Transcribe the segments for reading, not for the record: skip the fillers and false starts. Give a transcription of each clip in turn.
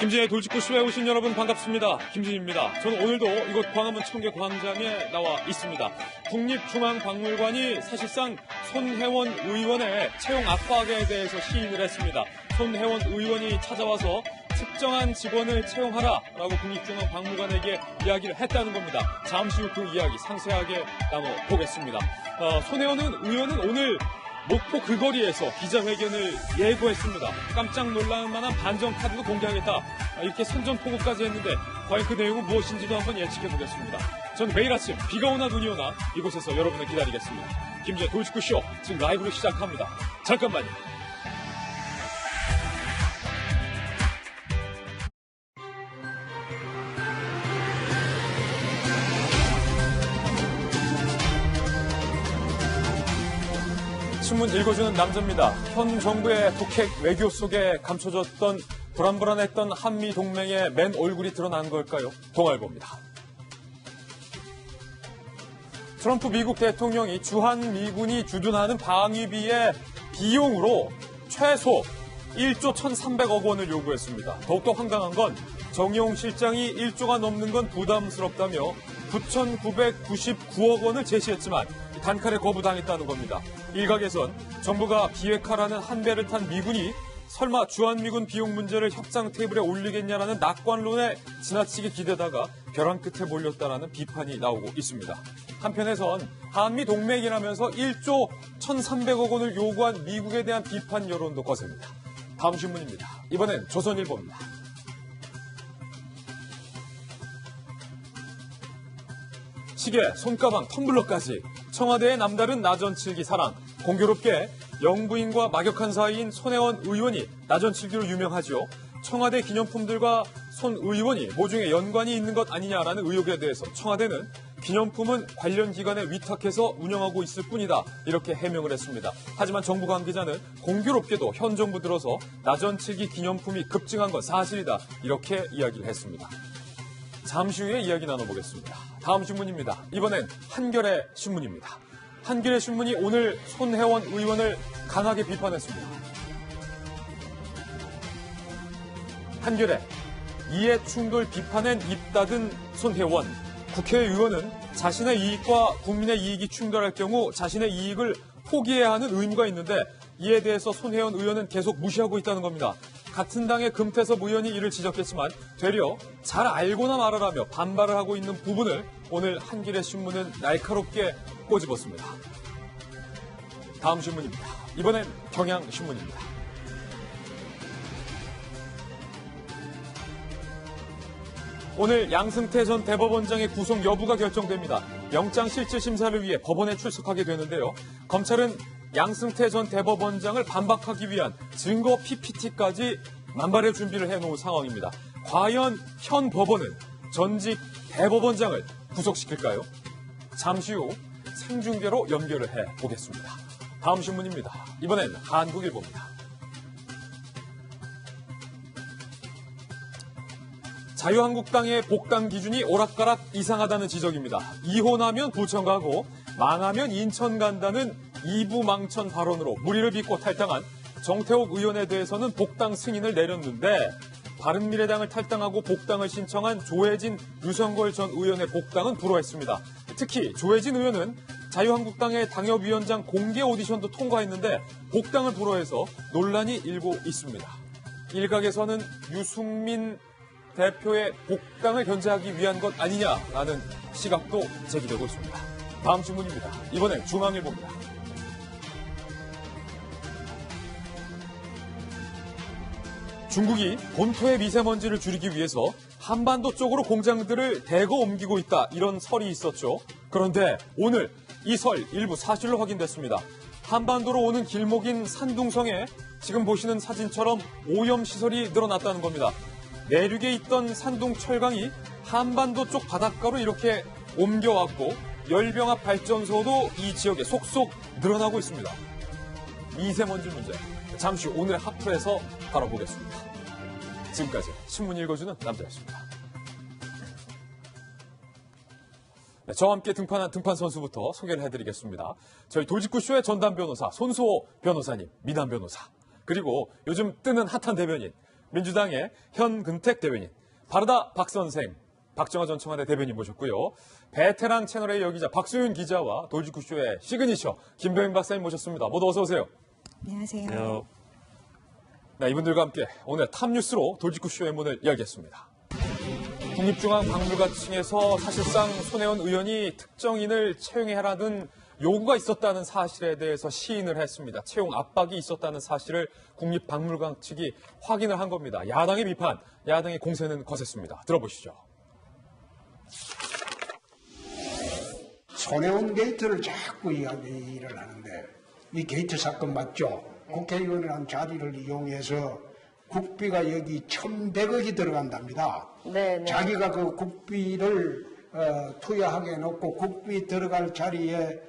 김진의 돌직구쇼에 오신 여러분 반갑습니다. 김진입니다. 저는 오늘도 이곳 광화문 청계광장에 나와 있습니다. 국립중앙박물관이 사실상 손혜원 의원의 채용 압박에 대해서 시인을 했습니다. 손혜원 의원이 찾아와서 특정한 직원을 채용하라라고 국립중앙박물관에게 이야기를 했다는 겁니다. 잠시 후 그 이야기 상세하게 나눠보겠습니다. 손혜원 의원은 오늘 목포 그거리에서 기자회견을 예고했습니다. 깜짝 놀랄 만한 반전 카드도 공개하겠다. 이렇게 선전포고까지 했는데 과연 그 내용은 무엇인지도 한번 예측해보겠습니다. 전 매일 아침 비가 오나 눈이 오나 이곳에서 여러분을 기다리겠습니다. 김진의 돌직구쇼 지금 라이브로 시작합니다. 잠깐만요. 신문 읽어주는 남자입니다. 현 정부의 독핵 외교 속에 감춰졌던 불안불안했던 한미 동맹의 맨 얼굴이 드러난 걸까요? 동아일보입니다. 트럼프 미국 대통령이 주한미군이 주둔하는 방위비의 비용으로 최소 1조 1,300억 원을 요구했습니다. 더욱더 황당한 건 정의용 실장이 1조가 넘는 건 부담스럽다며 9,999억 원을 제시했지만 단칼에 거부당했다는 겁니다. 일각에선 정부가 비핵화라는 한 배를 탄 미군이 설마 주한미군 비용 문제를 협상 테이블에 올리겠냐라는 낙관론에 지나치게 기대다가 벼랑 끝에 몰렸다라는 비판이 나오고 있습니다. 한편에선 한미 동맹이라면서 1조 1,300억 원을 요구한 미국에 대한 비판 여론도 거셉니다. 다음 신문입니다. 이번엔 조선일보입니다. 시계, 손가방, 텀블러까지 청와대의 남다른 나전칠기 사랑. 공교롭게 영부인과 막역한 사이인 손혜원 의원이 나전칠기로 유명하죠. 청와대 기념품들과 손 의원이 모종의 연관이 있는 것 아니냐라는 의혹에 대해서 청와대는 기념품은 관련 기관에 위탁해서 운영하고 있을 뿐이다. 이렇게 해명을 했습니다. 하지만 정부 관계자는 공교롭게도 현 정부 들어서 나전칠기 기념품이 급증한 건 사실이다. 이렇게 이야기를 했습니다. 잠시 후에 이야기 나눠보겠습니다. 다음 신문입니다. 이번엔 한겨레 신문입니다. 한겨레 신문이 오늘 손혜원 의원을 강하게 비판했습니다. 한겨레, 이해충돌 비판엔 입 닫은 손혜원. 국회의원은 자신의 이익과 국민의 이익이 충돌할 경우 자신의 이익을 포기해야 하는 의무가 있는데 이에 대해서 손혜원 의원은 계속 무시하고 있다는 겁니다. 같은 당의 금태섭 의원이 이를 지적했지만 되려 잘 알고나 말하라며 반발을 하고 있는 부분을 오늘 한겨레 신문은 날카롭게 꼬집었습니다. 다음 신문입니다. 이번엔 경향신문입니다. 오늘 양승태 전 대법원장의 구속 여부가 결정됩니다. 영장실질심사를 위해 법원에 출석하게 되는데요. 검찰은 양승태 전 대법원장을 반박하기 위한 증거 PPT까지 만발의 준비를 해놓은 상황입니다. 과연 현 법원은 전직 대법원장을 구속시킬까요? 잠시 후 생중계로 연결을 해보겠습니다. 다음 신문입니다. 이번엔 한국일보입니다. 자유한국당의 복당 기준이 오락가락 이상하다는 지적입니다. 이혼하면 부천 가고 망하면 인천 간다는 이부망천 발언으로 무리를 빚고 탈당한 정태욱 의원에 대해서는 복당 승인을 내렸는데 바른미래당을 탈당하고 복당을 신청한 조혜진, 유성걸 전 의원의 복당은 불허했습니다. 특히 조혜진 의원은 자유한국당의 당협위원장 공개 오디션도 통과했는데 복당을 불허해서 논란이 일고 있습니다. 일각에서는 유승민 대표의 복당을 견제하기 위한 것 아니냐라는 시각도 제기되고 있습니다. 다음 신문입니다. 이번엔 중앙일보입니다. 중국이 본토의 미세먼지를 줄이기 위해서 한반도 쪽으로 공장들을 대거 옮기고 있다. 이런 설이 있었죠. 그런데 오늘 이 설 일부 사실로 확인됐습니다. 한반도로 오는 길목인 산둥성에 지금 보시는 사진처럼 오염시설이 늘어났다는 겁니다. 내륙에 있던 산둥 철강이 한반도 쪽 바닷가로 이렇게 옮겨왔고 열병합 발전소도 이 지역에 속속 늘어나고 있습니다. 미세먼지 문제. 잠시 후 오늘의 핫플에서 다뤄보겠습니다. 지금까지 신문 읽어주는 남자였습니다. 네, 저와 함께 등판한 등판 선수부터 소개를 해드리겠습니다. 저희 돌직구쇼의 전담 변호사 손수호 변호사님, 미남 변호사, 그리고 요즘 뜨는 핫한 대변인 민주당의 현근택 대변인, 바르다 박선생, 박정화 전 청와대 대변인 모셨고요. 베테랑 채널의 여기자 박수윤 기자와 돌직구쇼의 시그니처 김병인 박사님 모셨습니다. 모두 어서 오세요. 안녕하세요. 네, 이분들과 함께 오늘 탑뉴스로 돌직구쇼의 문을 열겠습니다. 국립중앙박물관층에서 사실상 손혜원 의원이 특정인을 채용해라는 요구가 있었다는 사실에 대해서 시인을 했습니다. 채용 압박이 있었다는 사실을 국립박물관 측이 확인을 한 겁니다. 야당의 비판, 야당의 공세는 거셌습니다. 들어보시죠. 손혜원 게이트를 자꾸 이야기를 하는데 이 게이트 사건 맞죠? 국회의원이라는 자리를 이용해서 국비가 여기 1,100억이 들어간답니다. 네. 자기가 그 국비를 투여하게 해놓고 국비 들어갈 자리에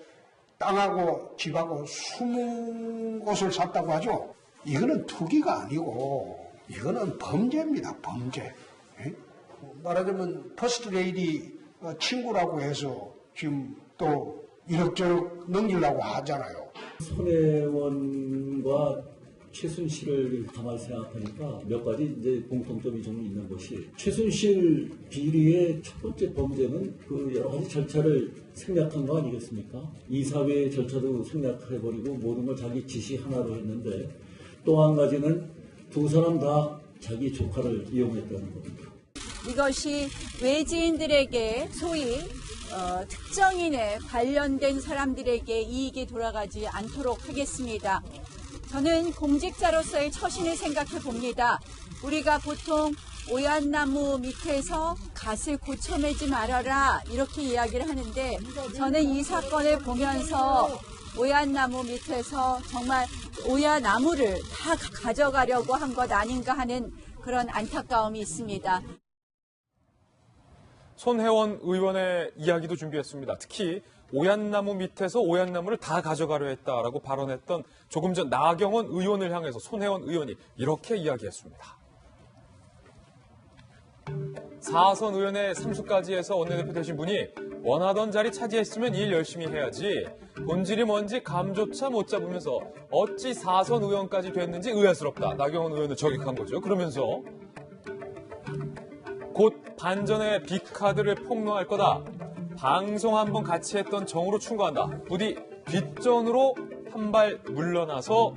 땅하고 집하고 20곳을 샀다고 하죠. 이거는 투기가 아니고 이거는 범죄입니다. 범죄. 예? 말하자면 퍼스트레이디 친구라고 해서 지금 또 이력저력 넘기려고 하잖아요. 손혜원과 최순실을 가만히 생각하니까 몇 가지 이제 공통점이 좀 있는 것이, 최순실 비리의 첫 번째 범죄는 그 여러 가지 절차를 생략한 거 아니겠습니까? 이사회의 절차도 생략해버리고 모든 걸 자기 지시 하나로 했는데, 또 한 가지는 두 사람 다 자기 조카를 이용했다는 겁니다. 이것이 외지인들에게 소위 특정인에 관련된 사람들에게 이익이 돌아가지 않도록 하겠습니다. 저는 공직자로서의 처신을 생각해 봅니다. 우리가 보통 오얏나무 밑에서 갓을 고쳐매지 말아라 이렇게 이야기를 하는데, 저는 이 사건을 보면서 오얏나무 밑에서 정말 오얏나무를 다 가져가려고 한 것 아닌가 하는 그런 안타까움이 있습니다. 손혜원 의원의 이야기도 준비했습니다. 특히 오얏나무 밑에서 오얏나무를 다 가져가려 했다라고 발언했던 조금 전 나경원 의원을 향해서 손혜원 의원이 이렇게 이야기했습니다. 4선 의원의 삼수까지 해서 원내대표 되신 분이 원하던 자리 차지했으면 일 열심히 해야지 본질이 뭔지 감조차 못 잡으면서 어찌 4선 의원까지 됐는지 의아스럽다. 나경원 의원을 저격한 거죠. 그러면서 곧 반전의 빅카드를 폭로할 거다. 방송 한번 같이 했던 정으로 충고한다. 부디 뒷전으로 한 발 물러나서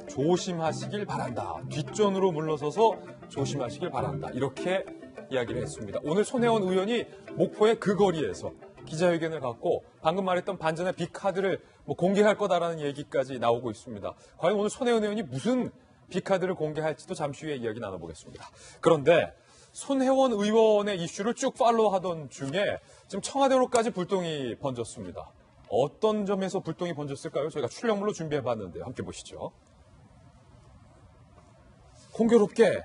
조심하시길 바란다. 뒷전으로 물러서서 조심하시길 바란다. 이렇게 이야기를 했습니다. 오늘 손혜원 의원이 목포의 그 거리에서 기자회견을 갖고 방금 말했던 반전의 빅카드를 공개할 거다라는 얘기까지 나오고 있습니다. 과연 오늘 손혜원 의원이 무슨 빅카드를 공개할지도 잠시 후에 이야기 나눠보겠습니다. 그런데 손혜원 의원의 이슈를 쭉 팔로우하던 중에 지금 청와대로까지 불똥이 번졌습니다. 어떤 점에서 불똥이 번졌을까요? 저희가 출력물로 준비해봤는데요. 함께 보시죠. 공교롭게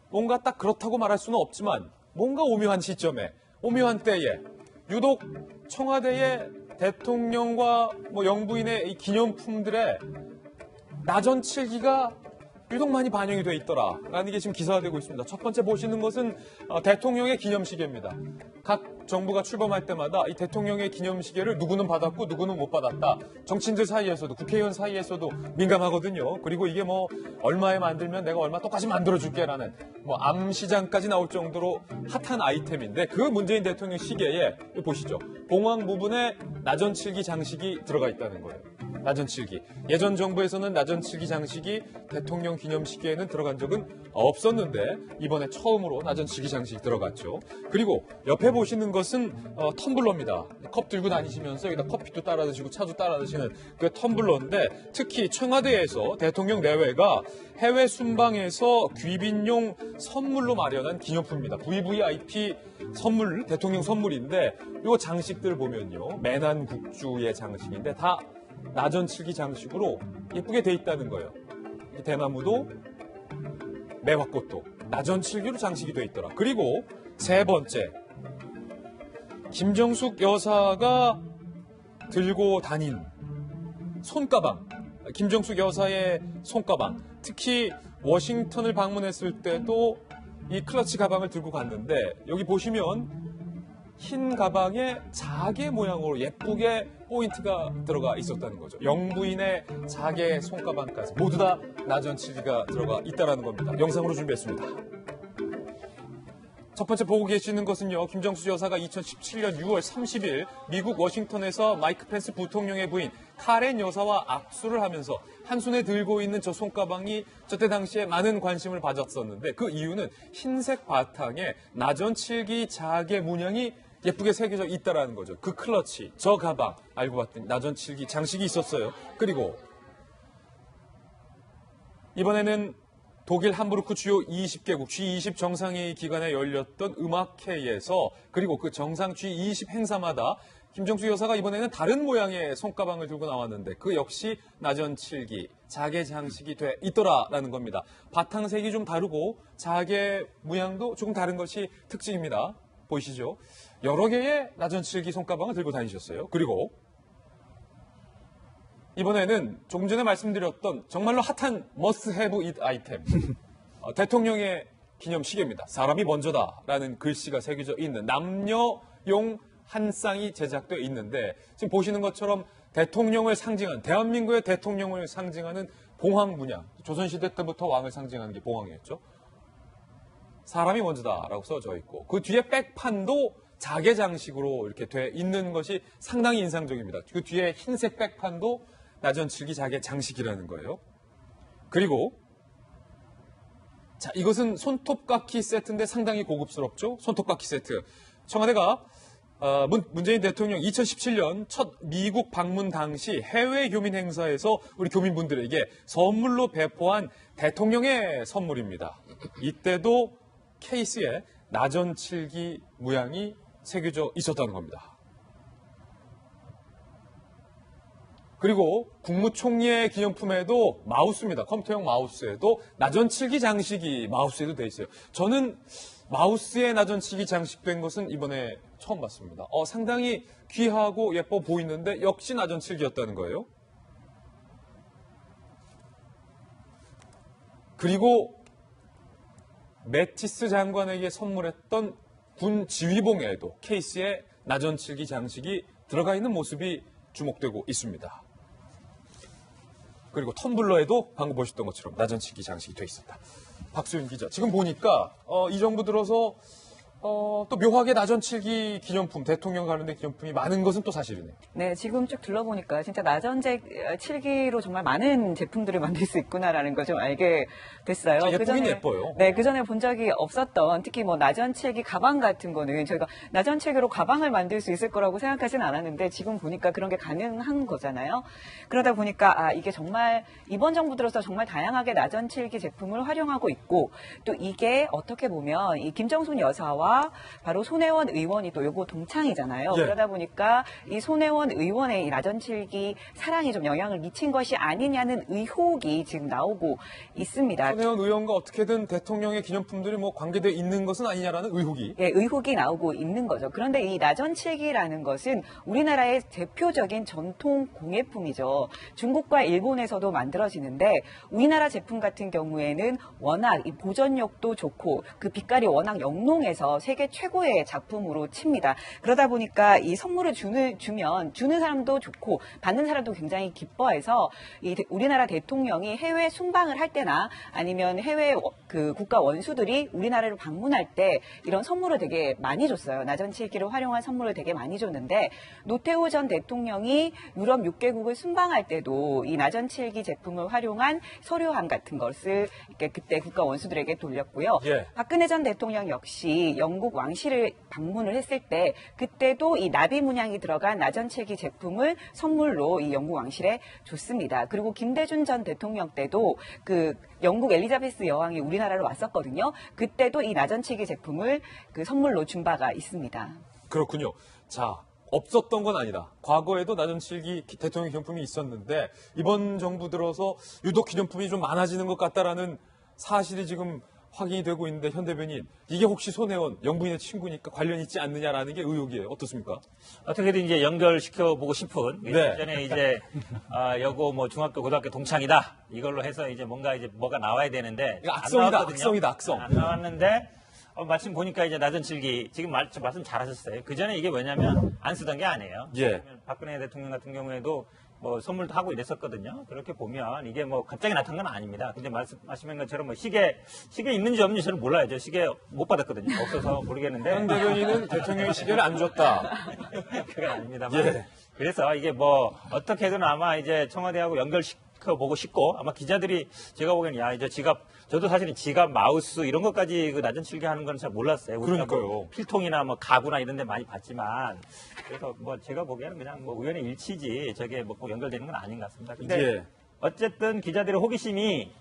뭔가 딱 그렇다고 말할 수는 없지만 뭔가 오묘한 시점에, 오묘한 때에 유독 청와대의 대통령과 영부인의 이 기념품들의 나전칠기가 유독 많이 반영이 돼 있더라라는 게 지금 기사화되고 있습니다. 첫 번째 보시는 것은 대통령의 기념시계입니다. 각 정부가 출범할 때마다 이 대통령의 기념시계를 누구는 받았고 누구는 못 받았다. 정치인들 사이에서도, 국회의원 사이에서도 민감하거든요. 그리고 이게 얼마에 만들면 내가 얼마 똑같이 만들어줄게라는 암시장까지 나올 정도로 핫한 아이템인데, 그 문재인 대통령 시계에 보시죠. 봉황 부분에 나전칠기 장식이 들어가 있다는 거예요. 나전칠기. 예전 정부에서는 나전칠기 장식이 대통령 기념시계에는 들어간 적은 없었는데 이번에 처음으로 나전칠기 장식이 들어갔죠. 그리고 옆에 보시는 것은 텀블러입니다. 컵 들고 다니시면서 여기다 커피도 따라 드시고 차도 따라 드시는 그 텀블러인데, 특히 청와대에서 대통령 내외가 해외 순방에서 귀빈용 선물로 마련한 기념품입니다. VVIP 선물, 대통령 선물인데 이 장식들 보면요. 매난국주의 장식인데 다 나전칠기 장식으로 예쁘게 돼 있다는 거예요. 대나무도 매화꽃도 나전칠기로 장식이 돼 있더라. 그리고 세 번째, 김정숙 여사가 들고 다닌 손가방, 김정숙 여사의 손가방, 특히 워싱턴을 방문했을 때도 이 클러치 가방을 들고 갔는데, 여기 보시면 흰 가방에 자개 모양으로 예쁘게 포인트가 들어가 있었다는 거죠. 영부인의 자개 손가방까지 모두 다 나전칠기가 들어가 있다는 겁니다. 영상으로 준비했습니다. 첫 번째 보고 계시는 것은요, 김정수 여사가 2017년 6월 30일 미국 워싱턴에서 마이크 펜스 부통령의 부인 카렌 여사와 악수를 하면서 한 손에 들고 있는 저 손가방이 저때 당시에 많은 관심을 받았었는데, 그 이유는 흰색 바탕에 나전칠기 자개 문양이 예쁘게 새겨져 있다는 거죠. 그 클러치, 저 가방 알고 봤더니 나전칠기 장식이 있었어요. 그리고 이번에는 독일 함부르크 주요 20개국 G20 정상회의 기간에 열렸던 음악회에서, 그리고 그 정상 G20 행사마다 김정수 여사가 이번에는 다른 모양의 손가방을 들고 나왔는데, 그 역시 나전칠기, 자개 장식이 돼 있더라라는 겁니다. 바탕색이 좀 다르고 자개 모양도 조금 다른 것이 특징입니다. 보이시죠? 여러 개의 나전칠기 손가방을 들고 다니셨어요. 그리고 이번에는 조금 전에 말씀드렸던 정말로 핫한 머스트 해브 잇 아이템, 대통령의 기념 시계입니다. 사람이 먼저다라는 글씨가 새겨져 있는 남녀용 한 쌍이 제작되어 있는데, 지금 보시는 것처럼 대통령을 상징하는, 대한민국의 대통령을 상징하는 봉황 문양, 조선시대 때부터 왕을 상징하는 게 봉황이었죠. 사람이 먼저다라고 써져 있고, 그 뒤에 백판도 자개 장식으로 이렇게 돼 있는 것이 상당히 인상적입니다. 그 뒤에 흰색 백판도 나전칠기 자개 장식이라는 거예요. 그리고 자, 이것은 손톱깎이 세트인데 상당히 고급스럽죠? 손톱깎이 세트. 청와대가 문재인 대통령 2017년 첫 미국 방문 당시 해외 교민 행사에서 우리 교민분들에게 선물로 배포한 대통령의 선물입니다. 이때도 케이스에 나전칠기 모양이 새겨져 있었다는 겁니다. 그리고 국무총리의 기념품에도 마우스입니다. 컴퓨터용 마우스에도 나전칠기 장식이 마우스에도 돼 있어요. 저는 마우스에 나전칠기 장식된 것은 이번에 처음 봤습니다. 상당히 귀하고 예뻐 보이는데 역시 나전칠기였다는 거예요. 그리고 매티스 장관에게 선물했던 군 지휘봉에도 케이스에 나전칠기 장식이 들어가 있는 모습이 주목되고 있습니다. 그리고 텀블러에도 방금 보셨던 것처럼 나전칠기 장식이 돼 있었다. 박수윤 기자, 지금 보니까 이 정부 들어서 또 묘하게 나전칠기 기념품, 대통령 관련된 기념품이 많은 것은 또 사실이네요. 네, 지금 쭉 둘러보니까 진짜 나전칠기로 정말 많은 제품들을 만들 수 있구나라는 걸 좀 알게 됐어요. 예쁘긴 예뻐요. 네, 그 전에 본 적이 없었던, 특히 뭐 나전칠기 가방 같은 거는 저희가 나전칠기로 가방을 만들 수 있을 거라고 생각하진 않았는데, 지금 보니까 그런 게 가능한 거잖아요. 그러다 보니까 이게 정말 이번 정부 들어서 정말 다양하게 나전칠기 제품을 활용하고 있고, 또 이게 어떻게 보면 이 김정순 여사와 바로 손혜원 의원이 또 요거 동창이잖아요. 예. 그러다 보니까 이 손혜원 의원의 이 나전칠기 사랑이 좀 영향을 미친 것이 아니냐는 의혹이 지금 나오고 있습니다. 손혜원 의원과 어떻게든 대통령의 기념품들이 뭐 관계되어 있는 것은 아니냐라는 의혹이. 예, 의혹이 나오고 있는 거죠. 그런데 이 나전칠기라는 것은 우리나라의 대표적인 전통 공예품이죠. 중국과 일본에서도 만들어지는데, 우리나라 제품 같은 경우에는 워낙 이 보존력도 좋고 그 빛깔이 워낙 영롱해서 세계 최고의 작품으로 칩니다. 그러다 보니까 이 선물을 주는 사람도 좋고 받는 사람도 굉장히 기뻐해서 우리나라 대통령이 해외 순방을 할 때나 아니면 해외 그 국가 원수들이 우리나라를 방문할 때 이런 선물을 되게 많이 줬어요. 나전칠기를 활용한 선물을 되게 많이 줬는데, 노태우 전 대통령이 유럽 6개국을 순방할 때도 이 나전칠기 제품을 활용한 서류함 같은 것을 이렇게 그때 국가 원수들에게 돌렸고요. 예. 박근혜 전 대통령 역시 영국 왕실을 방문을 했을 때 그때도 이 나비 문양이 들어간 나전칠기 제품을 선물로 이 영국 왕실에 줬습니다. 그리고 김대중 전 대통령 때도 그 영국 엘리자베스 여왕이 우리나라로 왔었거든요. 그때도 이 나전칠기 제품을 그 선물로 준 바가 있습니다. 그렇군요. 자, 없었던 건 아니다. 과거에도 나전칠기 대통령 기념품이 있었는데 이번 정부 들어서 유독 기념품이 좀 많아지는 것 같다라는 사실이 지금 확인이 되고 있는데, 현 대변인, 이게 혹시 손혜원 영부인의 친구니까 관련 있지 않느냐라는 게 의혹이에요. 어떻습니까? 어떻게든 이제 연결시켜 보고 싶은, 네. 예전에 이제 여고 뭐 중학교 고등학교 동창이다 이걸로 해서 이제 뭐가 나와야 되는데 이거 악성이다, 안 나왔거든요. 악성이다, 악성. 안 나왔는데 마침 보니까 이제 낮은 칠기 지금 말씀 잘하셨어요. 그 전에 이게 뭐냐면 안 쓰던 게 아니에요. 예. 박근혜 대통령 같은 경우에도 뭐 선물도 하고 이랬었거든요. 그렇게 보면 이게 뭐 갑자기 나타난 건 아닙니다. 근데 말씀하신 것처럼 뭐 시계 있는지 없는지 저는 몰라요. 저 시계 못 받았거든요. 없어서 모르겠는데. 현 대변인은 대통령의 시계를 안 줬다. 그건 아닙니다만. 예. 그래서 이게 뭐 어떻게든 아마 이제 청와대하고 연결시켜보고 싶고 아마 기자들이 제가 보기에는 야 이제 저도 사실은 지갑, 마우스 이런 것까지 그 낮은 칠기 하는 건 잘 몰랐어요. 우리가 그러니까요. 뭐 필통이나 뭐 가구나 이런 데 많이 봤지만 그래서 뭐 제가 보기에는 그냥 뭐 우연의 일치지 저게 뭐 꼭 연결되는 건 아닌 것 같습니다. 근데 예. 어쨌든 기자들의 호기심이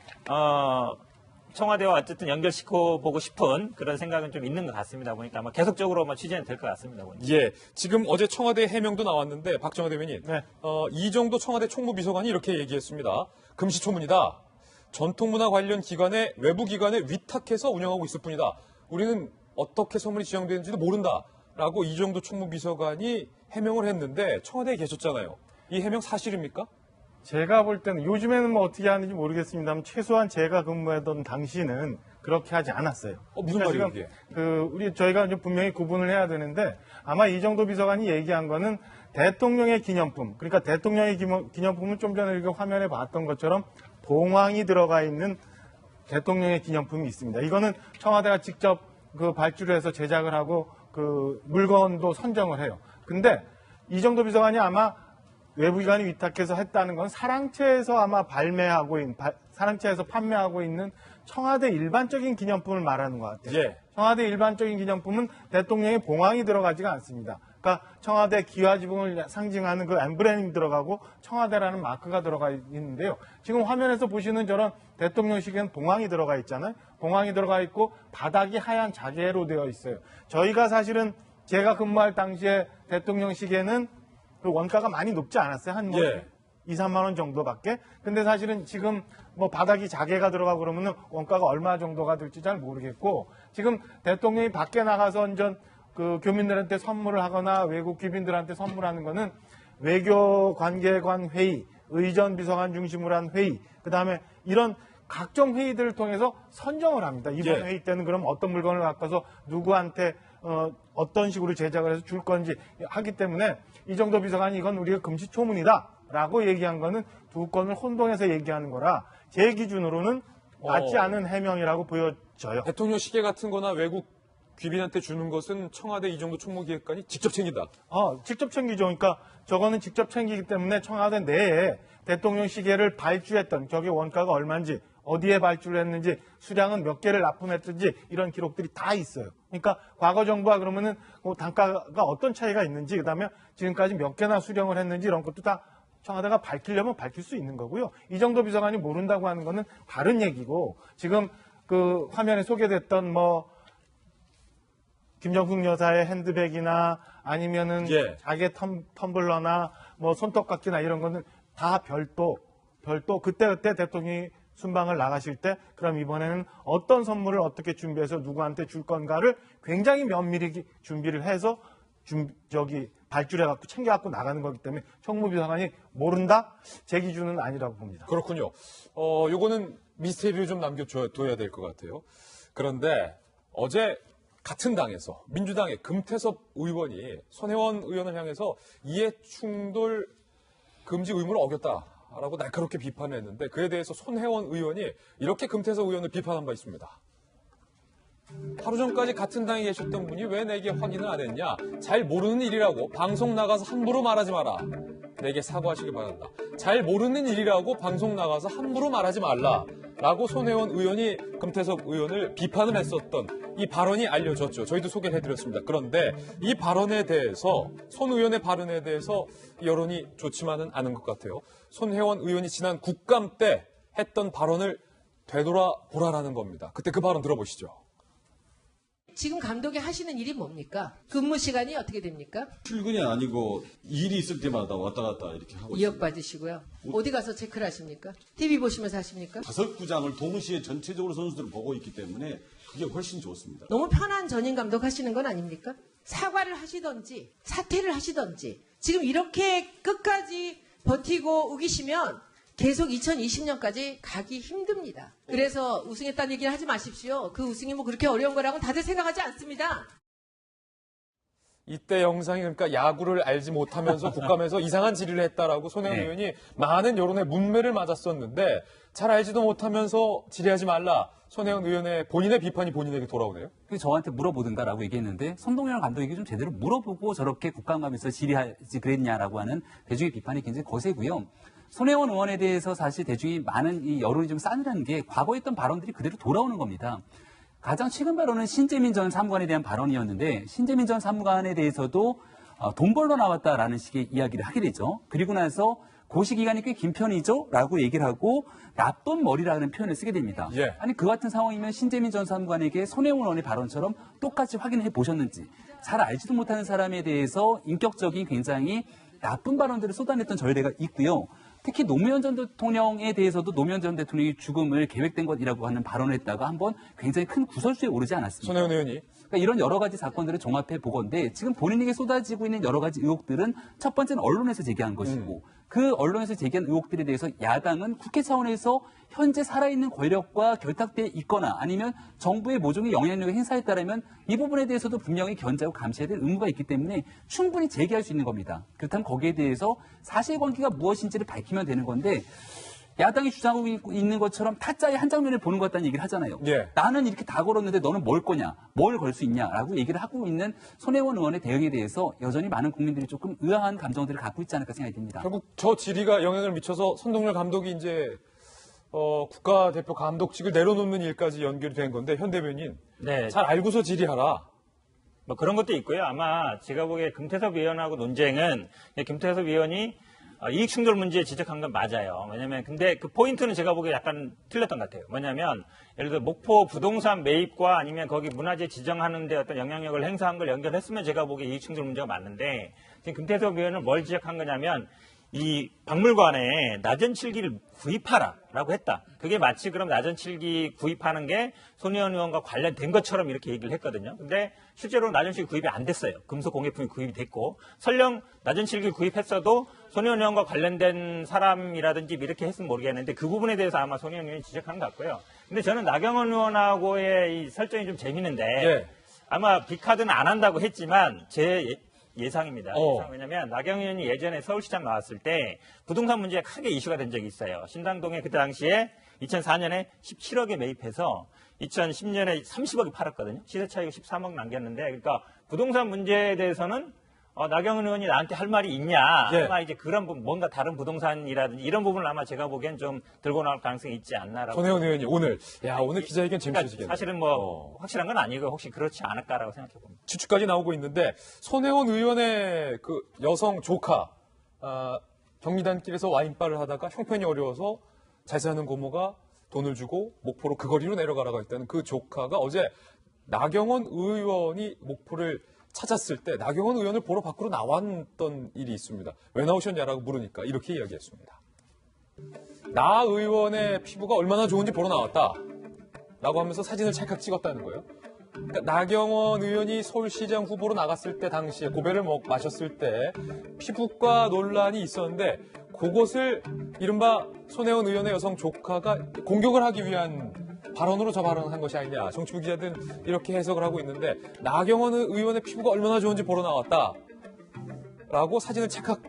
청와대와 어쨌든 연결시켜보고 싶은 그런 생각은 좀 있는 것 같습니다. 보니까 아마 계속적으로 취재는 될 것 같습니다. 보니까. 예. 지금 어제 청와대 해명도 나왔는데 박정화 대변인. 네. 이정도 청와대 총무비서관이 이렇게 얘기했습니다. 금시초문이다. 전통문화 관련 기관에 외부 기관에 위탁해서 운영하고 있을 뿐이다. 우리는 어떻게 선물이 지정되는지도 모른다라고 이정도 총무비서관이 해명을 했는데 청와대에 계셨잖아요. 이 해명 사실입니까? 제가 볼 때는 요즘에는 뭐 어떻게 하는지 모르겠습니다만 최소한 제가 근무했던 당시는 그렇게 하지 않았어요. 무슨 말이에요, 이게? 저희가 이제 분명히 구분을 해야 되는데 아마 이정도 비서관이 얘기한 거는 대통령의 기념품, 그러니까 대통령의 기념품은 좀 전에 이렇게 화면에 봤던 것처럼 봉황이 들어가 있는 대통령의 기념품이 있습니다. 이거는 청와대가 직접 발주를 해서 제작을 하고 물건도 선정을 해요. 근데 이정도 비서관이 아마 외부기관이 위탁해서 했다는 건 사랑채에서 아마 사랑채에서 판매하고 있는 청와대 일반적인 기념품을 말하는 것 같아요. 예. 청와대 일반적인 기념품은 대통령의 봉황이 들어가지가 않습니다. 그러니까 청와대 기와지붕을 상징하는 그 엠블렘이 들어가고 청와대라는 마크가 들어가 있는데요. 지금 화면에서 보시는 저런 대통령 시계는 봉황이 들어가 있잖아요. 봉황이 들어가 있고 바닥이 하얀 자개로 되어 있어요. 저희가 사실은 제가 근무할 당시에 대통령 시계는 그 원가가 많이 높지 않았어요. 한 예. 2, 3만 원 정도밖에. 근데 사실은 지금 바닥이 자개가 들어가고 그러면은 원가가 얼마 정도가 될지 잘 모르겠고 지금 대통령이 밖에 나가서 교민들한테 선물을 하거나 외국 귀빈들한테 선물하는 거는 외교관계관 회의, 의전비서관 중심으로 한 회의, 그다음에 이런 각종 회의들을 통해서 선정을 합니다. 이번 예. 회의 때는 그럼 어떤 물건을 갖고서 누구한테 어떤 식으로 제작을 해서 줄 건지 하기 때문에 이정도 비서관이 이건 우리가 금시초문이다라고 얘기한 거는 두 건을 혼동해서 얘기하는 거라 제 기준으로는 맞지 않은 해명이라고 보여져요. 대통령 시계 같은 거나 외국 귀빈한테 주는 것은 청와대 이정도 총무기획관이 직접 챙긴다. 직접 챙기죠. 그러니까 저거는 직접 챙기기 때문에 청와대 내에 대통령 시계를 발주했던 저게 원가가 얼마인지 어디에 발주를 했는지 수량은 몇 개를 납품했든지 이런 기록들이 다 있어요. 그러니까 과거 정부와 그러면은 단가가 어떤 차이가 있는지 그다음에 지금까지 몇 개나 수령을 했는지 이런 것도 다 청와대가 밝히려면 밝힐 수 있는 거고요. 이정도 비서관이 모른다고 하는 거는 다른 얘기고 지금 화면에 소개됐던 김정숙 여사의 핸드백이나 아니면은 예. 자개 텀블러나 손톱깎이나 이런 거는 다 별도 그때 대통령이 순방을 나가실 때 그럼 이번에는 어떤 선물을 어떻게 준비해서 누구한테 줄 건가를 굉장히 면밀히 준비를 해서 발주를 해갖고 챙겨갖고 나가는 거기 때문에 총무비서관이 모른다? 제 기준은 아니라고 봅니다. 그렇군요. 요거는 미스테리를 좀 남겨둬야 될 것 같아요. 그런데 어제 같은 당에서 민주당의 금태섭 의원이 손혜원 의원을 향해서 이해충돌 금지 의무를 어겼다라고 날카롭게 비판을 했는데 그에 대해서 손혜원 의원이 이렇게 금태섭 의원을 비판한 바 있습니다. 하루 전까지 같은 당에 계셨던 분이 왜 내게 확인을 안 했냐? 잘 모르는 일이라고 방송 나가서 함부로 말하지 마라. 내게 사과하시길 바란다. 잘 모르는 일이라고 방송 나가서 함부로 말하지 말라. 라고 손혜원 의원이 금태섭 의원을 비판을 했었던 이 발언이 알려졌죠. 저희도 소개를 해드렸습니다. 그런데 이 발언에 대해서 손 의원의 발언에 대해서 여론이 좋지만은 않은 것 같아요. 손혜원 의원이 지난 국감 때 했던 발언을 되돌아보라라는 겁니다. 그때 그 발언 들어보시죠. 지금 감독이 하시는 일이 뭡니까? 근무 시간이 어떻게 됩니까? 출근이 아니고 일이 있을 때마다 왔다 갔다 이렇게 하고 있습니다. 이억 받으시고요. 어디 가서 체크를 하십니까? TV 보시면서 하십니까? 5구장을 동시에 전체적으로 선수들을 보고 있기 때문에 그게 훨씬 좋습니다. 너무 편한 전임 감독 하시는 건 아닙니까? 사과를 하시던지 사퇴를 하시던지 지금 이렇게 끝까지 버티고 우기시면 계속 2020년까지 가기 힘듭니다. 그래서 우승했다는 얘기를 하지 마십시오. 그 우승이 뭐 그렇게 어려운 거라고 다들 생각하지 않습니다. 이때 영상이 그러니까 야구를 알지 못하면서 국감에서 이상한 질의를 했다라고 손혜원 의원이 많은 여론의 문매를 맞았었는데 잘 알지도 못하면서 질의하지 말라. 손혜원 의원의 본인의 비판이 본인에게 돌아오네요. 저한테 물어보든가라고 얘기했는데 손동열 감독에게 좀 제대로 물어보고 저렇게 국감 가면서 질의하지 그랬냐라고 하는 대중의 비판이 굉장히 거세고요. 손혜원 의원에 대해서 사실 대중이 많은 이 여론이 좀 싸늘한 게 과거에 했던 발언들이 그대로 돌아오는 겁니다. 가장 최근 발언은 신재민 전 사무관에 대한 발언이었는데 신재민 전 사무관에 대해서도 돈 벌러 나왔다라는 식의 이야기를 하게 되죠. 그리고 나서 고시 기간이 꽤 긴 편이죠? 라고 얘기를 하고 나쁜 머리라는 표현을 쓰게 됩니다. 예. 아니 그 같은 상황이면 신재민 전 사무관에게 손혜원 의원의 발언처럼 똑같이 확인해 보셨는지 잘 알지도 못하는 사람에 대해서 인격적인 굉장히 나쁜 발언들을 쏟아냈던 전례가 있고요. 특히 노무현 전 대통령에 대해서도 노무현 전 대통령의 죽음을 계획된 것이라고 하는 발언을 했다가 한번 굉장히 큰 구설수에 오르지 않았습니까? 손혜원 의원이. 그러니까 이런 여러 가지 사건들을 종합해 보건데 지금 본인에게 쏟아지고 있는 여러 가지 의혹들은 첫 번째는 언론에서 제기한 것이고 그 언론에서 제기한 의혹들에 대해서 야당은 국회 차원에서 현재 살아있는 권력과 결탁돼 있거나 아니면 정부의 모종의 영향력을 행사했다라면 이 부분에 대해서도 분명히 견제하고 감시해야 될 의무가 있기 때문에 충분히 제기할 수 있는 겁니다. 그렇다면 거기에 대해서 사실관계가 무엇인지를 밝히면 되는 건데 야당이 주장하고 있는 것처럼 타짜의 한 장면을 보는 것 같다는 얘기를 하잖아요. 예. 나는 이렇게 다 걸었는데 너는 뭘 거냐, 뭘 걸 수 있냐라고 얘기를 하고 있는 손혜원 의원의 대응에 대해서 여전히 많은 국민들이 조금 의아한 감정들을 갖고 있지 않을까 생각이 듭니다. 결국 저 질의가 영향을 미쳐서 손동열 감독이 이제 국가대표 감독직을 내려놓는 일까지 연결이 된 건데 현 대변인 네. 잘 알고서 질의하라. 뭐 그런 것도 있고요. 아마 제가 보기에 금태섭 위원하고 논쟁은 김태섭 위원이 이익 충돌 문제 지적한 건 맞아요. 왜냐면 근데 그 포인트는 제가 보기에 약간 틀렸던 것 같아요. 뭐냐면 예를 들어 목포 부동산 매입과 아니면 거기 문화재 지정하는 데 어떤 영향력을 행사한 걸 연결했으면 제가 보기에 이익 충돌 문제가 맞는데 지금 금태섭 위원은 뭘 지적한 거냐면 이 박물관에 나전칠기를 구입하라라고 했다. 그게 마치 그럼 나전칠기 구입하는 게 손혜원 의원과 관련된 것처럼 이렇게 얘기를 했거든요. 근데 실제로 나전칠기 구입이 안 됐어요. 금속 공예품이 구입이 됐고 설령 나전칠기 구입했어도 손혜원 의원과 관련된 사람이라든지 이렇게 했으면 모르겠는데 그 부분에 대해서 아마 손혜원 의원이 지적하는 것 같고요. 근데 저는 나경원 의원하고의 이 설정이 좀 재밌는데 예. 아마 비카드는 안 한다고 했지만 제 예상입니다. 왜냐하면 나경원 의원이 예전에 서울시장 나왔을 때 부동산 문제가 크게 이슈가 된 적이 있어요. 신당동에 그 당시에 2004년에 17억에 매입해서 2010년에 30억이 팔았거든요. 시세 차익이 13억 남겼는데 그러니까 부동산 문제에 대해서는 나경원 의원이 나한테 할 말이 있냐. 예. 아마 이제 그런 뭔가 다른 부동산이라든지 이런 부분을 아마 제가 보기엔 좀 들고 나올 가능성이 있지 않나라고. 손혜원 의원이 오늘 기자회견 그러니까 재밌으시겠네요. 사실은 뭐 확실한 건 아니고 혹시 그렇지 않을까라고 생각해 봅니다. 추측까지 나오고 있는데 손혜원 의원의 그 여성 조카 경리단길에서 와인바를 하다가 형편이 어려워서 잘 사는 고모가 돈을 주고 목포로 그 거리로 내려가라고 했다는 그 조카가 어제 나경원 의원이 목포를 찾았을 때 나경원 의원을 보러 밖으로 나왔던 일이 있습니다. 왜 나오셨냐라고 물으니까 이렇게 이야기했습니다. 나 의원의 피부가 얼마나 좋은지 보러 나왔다. 라고 하면서 사진을 찰칵 찍었다는 거예요. 그러니까 나경원 의원이 서울시장 후보로 나갔을 때 당시에 고배를 마셨을 때 피부과 논란이 있었는데 그것을 이른바 손혜원 의원의 여성 조카가 공격을 하기 위한 발언으로 저 발언을 한 것이 아니냐. 정치부 기자들은 이렇게 해석을 하고 있는데 나경원 의원의 피부가 얼마나 좋은지 보러 나왔다. 라고 사진을 찰칵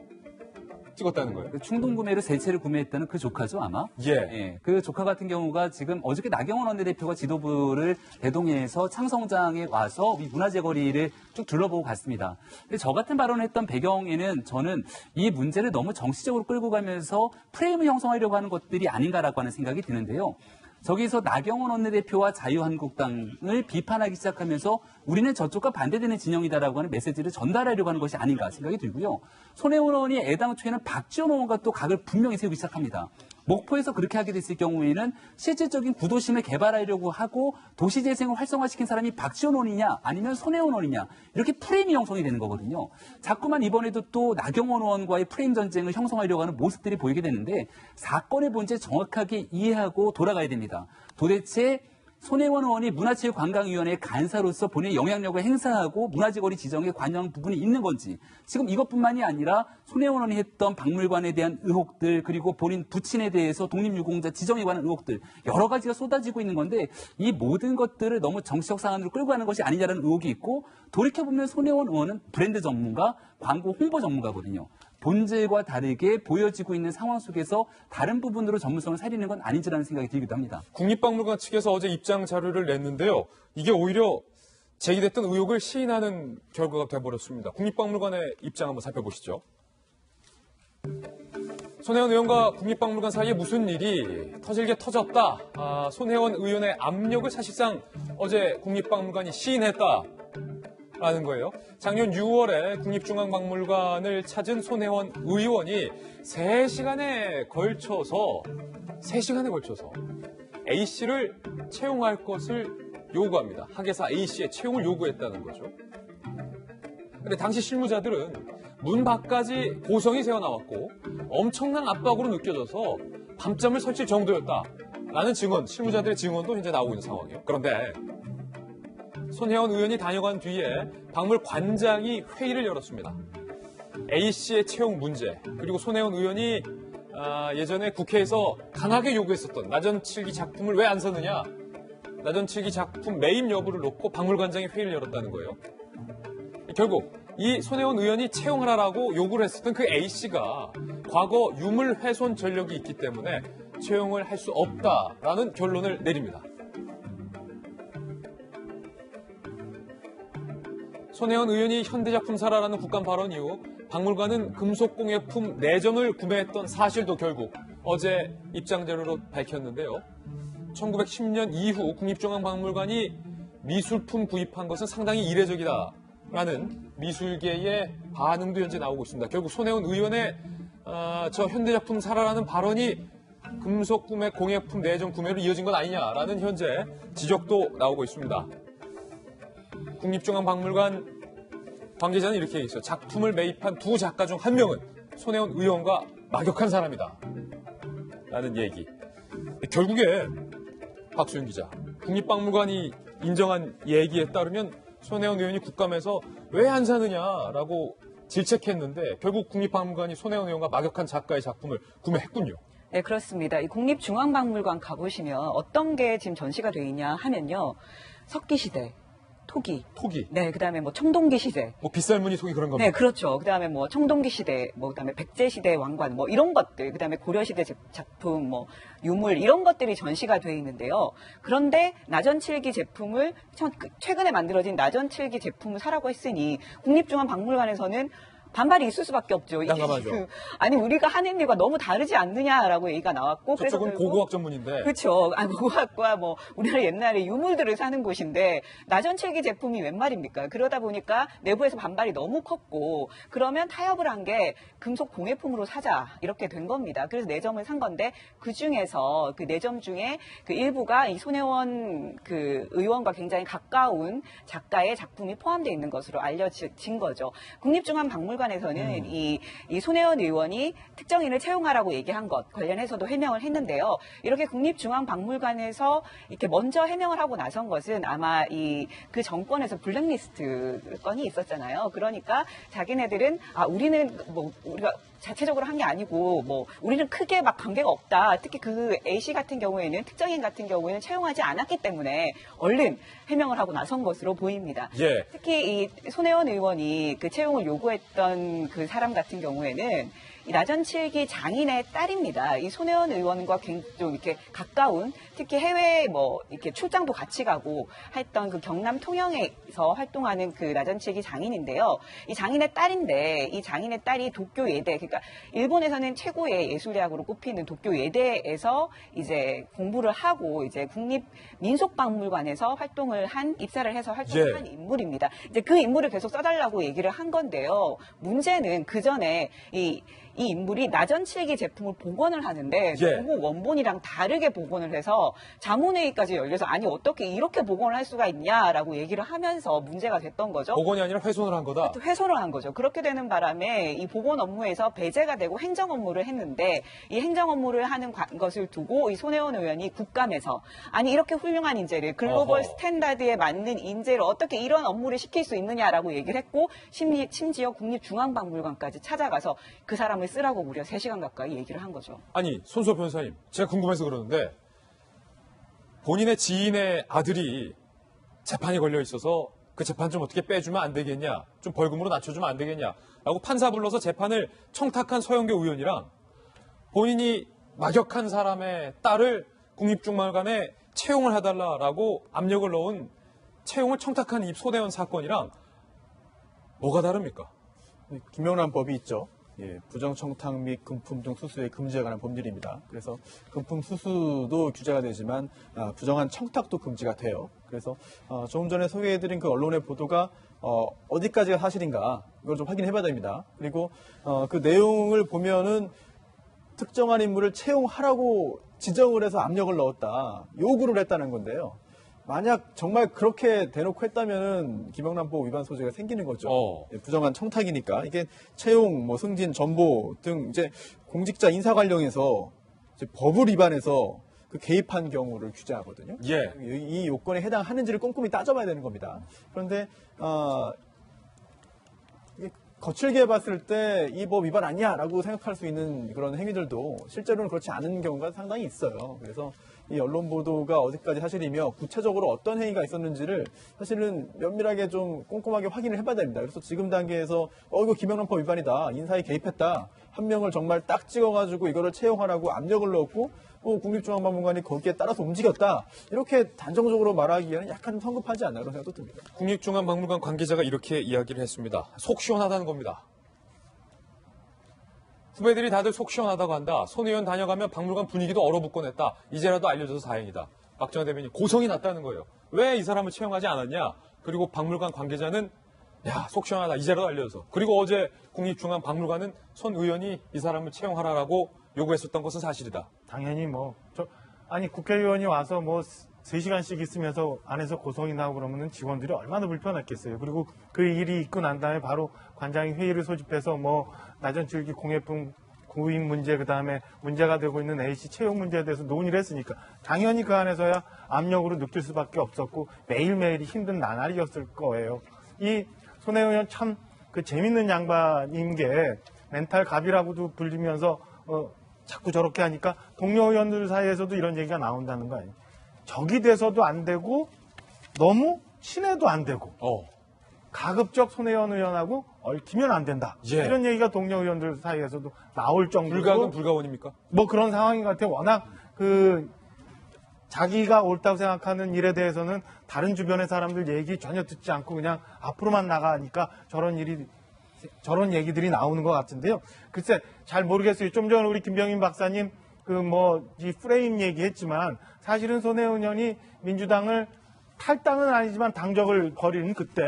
찍었다는 거예요. 충동 구매로 세 채를 구매했다는 그 조카죠, 아마? 예. 그 조카 같은 경우가 지금 어저께 나경원 원내대표가 지도부를 대동해서 창성장에 와서 이 문화재 거리를 쭉 둘러보고 갔습니다. 근데 저 같은 발언을 했던 배경에는 저는 이 문제를 너무 정치적으로 끌고 가면서 프레임을 형성하려고 하는 것들이 아닌가라고 하는 생각이 드는데요. 저기서 나경원 원내대표와 자유한국당을 비판하기 시작하면서 우리는 저쪽과 반대되는 진영이다라고 하는 메시지를 전달하려고 하는 것이 아닌가 생각이 들고요. 손혜원 의원이 애당초에는 박지원 의원과 또 각을 분명히 세우기 시작합니다. 목포에서 그렇게 하게 됐을 경우에는 실질적인 구도심을 개발하려고 하고 도시재생을 활성화시킨 사람이 박지원 의원이냐 아니면 손혜원 의원이냐 이렇게 프레임이 형성이 되는 거거든요. 자꾸만 이번에도 또 나경원 의원과의 프레임 전쟁을 형성하려고 하는 모습들이 보이게 되는데 사건의 본질 정확하게 이해하고 돌아가야 됩니다. 도대체 손혜원 의원이 문화체육관광위원회 간사로서 본인의 영향력을 행사하고 문화재거리 지정에 관여한 부분이 있는 건지, 지금 이것뿐만이 아니라 손혜원 의원이 했던 박물관에 대한 의혹들, 그리고 본인 부친에 대해서 독립유공자 지정에 관한 의혹들, 여러 가지가 쏟아지고 있는 건데, 이 모든 것들을 너무 정치적 상황으로 끌고 가는 것이 아니냐는 의혹이 있고, 돌이켜보면 손혜원 의원은 브랜드 전문가, 광고 홍보 전문가거든요. 본질과 다르게 보여지고 있는 상황 속에서 다른 부분으로 전문성을 살리는 건 아닌지라는 생각이 들기도 합니다. 국립박물관 측에서 어제 입장 자료를 냈는데요. 이게 오히려 제기됐던 의혹을 시인하는 결과가 돼버렸습니다. 국립박물관의 입장 한번 살펴보시죠. 손혜원 의원과 국립박물관 사이에 무슨 일이 터질게 터졌다. 손혜원 의원의 압력을 사실상 어제 국립박물관이 시인했다. 라는 거예요. 작년 6월에 국립중앙박물관을 찾은 손혜원 의원이 3시간에 걸쳐서 A씨를 채용할 것을 요구합니다. 학예사 A씨의 채용을 요구했다는 거죠. 근데 당시 실무자들은 문 밖까지 고성이 새어나왔고 엄청난 압박으로 느껴져서 밤잠을 설칠 정도였다라는 증언, 실무자들의 증언도 현재 나오고 있는 상황이에요. 그런데 손혜원 의원이 다녀간 뒤에 박물관장이 회의를 열었습니다. A씨의 채용 문제, 그리고 손혜원 의원이 예전에 국회에서 강하게 요구했었던 나전칠기 작품을 왜 안 썼느냐, 나전칠기 작품 매입 여부를 놓고 박물관장이 회의를 열었다는 거예요. 결국 이 손혜원 의원이 채용하라고 요구를 했었던 그 A씨가 과거 유물훼손 전력이 있기 때문에 채용을 할 수 없다라는 결론을 내립니다. 손혜원 의원이 현대작품 사라라는 국감 발언 이후 박물관은 금속공예품 4점을 구매했던 사실도 결국 어제 입장자료로 밝혔는데요. 1910년 이후 국립중앙박물관이 미술품 구입한 것은 상당히 이례적이다라는 미술계의 반응도 현재 나오고 있습니다. 결국 손혜원 의원의 저 현대작품 사라라는 발언이 금속공예품 4점 구매로 이어진 것 아니냐라는 현재 지적도 나오고 있습니다. 국립중앙박물관 관계자는 이렇게 얘기했어요. 작품을 매입한 2 작가 중 1명은 손혜원 의원과 막역한 사람이다. 라는 얘기. 결국에 박수윤 기자, 국립박물관이 인정한 얘기에 따르면 손혜원 의원이 국감에서 왜 안 사느냐라고 질책했는데 결국 국립박물관이 손혜원 의원과 막역한 작가의 작품을 구매했군요. 네, 그렇습니다. 이 국립중앙박물관 가보시면 어떤 게 지금 전시가 돼 있냐 하면요. 석기시대, 토기. 네, 그 다음에 뭐 청동기 시대. 뭐 빗살무늬 토기 그런 겁니다. 네, 그렇죠. 그 다음에 뭐 청동기 시대, 그 다음에 백제시대 왕관, 뭐 이런 것들, 그 다음에 고려시대 작품, 뭐 유물, 이런 것들이 전시가 돼 있는데요. 그런데 나전칠기 제품을, 최근에 만들어진 나전칠기 제품을 사라고 했으니 국립중앙박물관에서는 반발이 있을 수밖에 없죠. 난감하죠. 아니 우리가 하는 일과 너무 다르지 않느냐라고 얘기가 나왔고, 저쪽은 고고학 전문인데. 그렇죠. 고고학과 뭐 우리나라 옛날에 유물들을 사는 곳인데 나전칠기 제품이 웬 말입니까? 그러다 보니까 내부에서 반발이 너무 컸고, 그러면 타협을 한 게 금속 공예품으로 사자 이렇게 된 겁니다. 그래서 4점을 산 건데 그 중에서 그 4점 중에 그 일부가 이 손혜원 그 의원과 굉장히 가까운 작가의 작품이 포함되어 있는 것으로 알려진 거죠. 국립중앙박물관 에서는 이 손혜원 의원이 특정인을 채용하라고 얘기한 것 관련해서도 해명을 했는데요. 이렇게 국립중앙박물관에서 이렇게 먼저 해명을 하고 나선 것은 아마 그 정권에서 블랙리스트 건이 있었잖아요. 그러니까 자기네들은 우리는 뭐 우리가 자체적으로 한 게 아니고 뭐 우리는 크게 막 관계가 없다. 특히 그 A씨 같은 경우에는, 특정인 같은 경우에는 채용하지 않았기 때문에 얼른 해명을 하고 나선 것으로 보입니다. 예. 특히 이 손혜원 의원이 그 채용을 요구했던 그 사람 같은 경우에는 이 나전칠기 장인의 딸입니다. 이 손혜원 의원과 좀 이렇게 가까운, 특히 해외 뭐 이렇게 출장도 같이 가고 했던 그 경남 통영에서 활동하는 그 나전칠기 장인인데요. 이 장인의 딸인데, 이 장인의 딸이 도쿄 예대, 그러니까 일본에서는 최고의 예술대학으로 꼽히는 도쿄 예대에서 이제 공부를 하고 이제 국립민속박물관에서 입사를 해서 활동을 한 인물입니다. 이제 그 인물을 계속 써달라고 얘기를 한 건데요. 문제는 그 전에 이 인물이 나전칠기 제품을 복원을 하는데 예. 너무 원본이랑 다르게 복원을 해서 자문회의까지 열려서 아니 어떻게 이렇게 복원을 할 수가 있냐라고 얘기를 하면서 문제가 됐던 거죠. 복원이 아니라 훼손을 한 거다. 훼손을 한 거죠. 그렇게 되는 바람에 이 복원 업무에서 배제가 되고 행정 업무를 했는데 이 행정 업무를 하는 것을 두고 이 손혜원 의원이 국감에서 아니 이렇게 훌륭한 인재를 글로벌 어허. 스탠다드에 맞는 인재를 어떻게 이런 업무를 시킬 수 있느냐라고 얘기를 했고 심지어 국립중앙박물관까지 찾아가서 그 사람을 쓰라고 무려 3시간 가까이 얘기를 한 거죠. 아니, 손수호 변호사님, 제가 궁금해서 그러는데 본인의 지인의 아들이 재판에 걸려 있어서 그 재판 좀 어떻게 빼주면 안 되겠냐, 좀 벌금으로 낮춰주면 안 되겠냐 라고 판사 불러서 재판을 청탁한 서영교 의원이랑 본인이 막역한 사람의 딸을 국립중앙관에 채용을 해달라라고 압력을 넣은 채용을 청탁한 이 손혜원 사건이랑 뭐가 다릅니까? 김영란 법이 있죠. 예, 부정청탁 및 금품 등 수수에 금지에 관한 법률입니다. 그래서 금품 수수도 규제가 되지만 부정한 청탁도 금지가 돼요. 그래서 조금 전에 소개해드린 그 언론의 보도가 어디까지가 사실인가 이걸 좀 확인해봐야 됩니다. 그리고 그 내용을 보면은 특정한 인물을 채용하라고 지정을 해서 압력을 넣었다, 요구를 했다는 건데요. 만약 정말 그렇게 대놓고 했다면은 김영란법 위반 소지가 생기는 거죠. 예, 부정한 청탁이니까 이게 채용, 뭐 승진, 전보 등 이제 공직자 인사 관련해서 이제 법을 위반해서 그 개입한 경우를 규제하거든요. 예. 이 요건에 해당하는지를 꼼꼼히 따져봐야 되는 겁니다. 그런데 거칠게 봤을 때 이 법 위반 아니야라고 생각할 수 있는 그런 행위들도 실제로는 그렇지 않은 경우가 상당히 있어요. 그래서 이 언론 보도가 어디까지 사실이며 구체적으로 어떤 행위가 있었는지를 사실은 면밀하게 좀 꼼꼼하게 확인을 해봐야 됩니다. 그래서 지금 단계에서 이거 김영란법 위반이다, 인사에 개입했다, 한 명을 정말 딱 찍어가지고 이거를 채용하라고 압력을 넣었고 국립중앙박물관이 거기에 따라서 움직였다, 이렇게 단정적으로 말하기에는 약간 성급하지 않나 그런 생각도 듭니다. 국립중앙박물관 관계자가 이렇게 이야기를 했습니다. 속 시원하다는 겁니다. 후배들이 다들 속 시원하다고 한다. 손 의원 다녀가면 박물관 분위기도 얼어붙곤 했다. 이제라도 알려줘서 다행이다. 박정현 대변인 고성이 났다는 거예요. 왜 이 사람을 채용하지 않았냐. 그리고 박물관 관계자는 야, 속 시원하다. 이제라도 알려줘서. 그리고 어제 국립중앙박물관은 손 의원이 이 사람을 채용하라고 요구했었던 것은 사실이다. 당연히 아니 국회의원이 와서 3시간씩 있으면서 안에서 고성이 나고 그러면은 직원들이 얼마나 불편했겠어요. 그리고 그 일이 있고 난 다음에 바로 관장이 회의를 소집해서 나전칠기 공예품 구입 문제, 그 다음에 문제가 되고 있는 A씨 채용 문제에 대해서 논의를 했으니까 당연히 그 안에서야 압력으로 느낄 수밖에 없었고 매일매일이 힘든 나날이었을 거예요. 이 손혜원 의원 참 그 재밌는 양반인 게 멘탈 갑이라고도 불리면서 자꾸 저렇게 하니까 동료 의원들 사이에서도 이런 얘기가 나온다는 거 아니에요. 적이 돼서도 안 되고 너무 친해도 안 되고 가급적 손혜원 의원하고 얽히면 안 된다. 예. 이런 얘기가 동료 의원들 사이에서도 나올 정도로 불가근 불가원입니까? 그런 상황인 것 같아요. 워낙 자기가 옳다고 생각하는 일에 대해서는 다른 주변의 사람들 얘기 전혀 듣지 않고 그냥 앞으로만 나가니까 저런 얘기들이 나오는 것 같은데요. 글쎄 잘 모르겠어요. 좀 전에 우리 김병인 박사님 이 프레임 얘기했지만 사실은 손혜원 의원이 민주당을 탈당은 아니지만 당적을 버리는 그때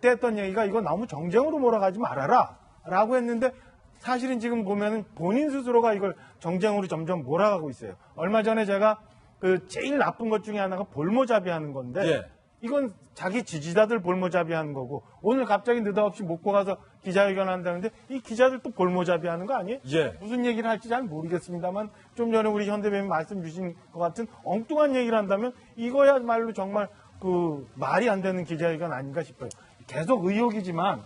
했던 얘기가 이거 너무 정쟁으로 몰아가지 말아라 라고 했는데 사실은 지금 보면은 본인 스스로가 이걸 정쟁으로 점점 몰아가고 있어요. 얼마 전에 제가 제일 나쁜 것 중에 하나가 볼모잡이 하는 건데 예. 이건 자기 지지자들 볼모잡이 하는 거고 오늘 갑자기 느닷없이 먹고 가서 기자회견 한다는데 이 기자들 또 볼모잡이 하는 거 아니에요? 예. 무슨 얘기를 할지 잘 모르겠습니다만 좀 전에 우리 현 대변인 말씀 주신 것 같은 엉뚱한 얘기를 한다면 이거야말로 정말 말이 안 되는 기자회견 아닌가 싶어요. 계속 의혹이지만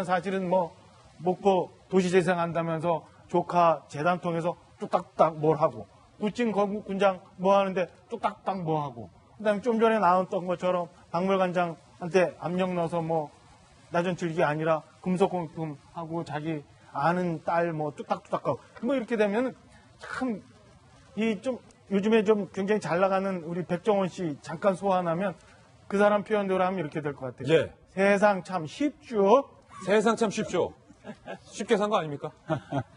사실은 목포 도시재생한다면서 조카 재단 통해서 뚝딱뚝딱 뭘 하고 부친 군장 하는데 뚝딱뚝딱 하고 그다음에 좀 전에 나왔던 것처럼 박물관장한테 압력 넣어서 나전칠기 아니라 금속공품 하고 자기 아는 딸 뚝딱뚝딱 하고 이렇게 되면 참 요즘에 좀 굉장히 잘 나가는 우리 백종원 씨 잠깐 소환하면 그 사람 표현대로 하면 이렇게 될 것 같아요. 예. 세상 참 쉽죠. 세상 참 쉽죠. 쉽게 산 거 아닙니까?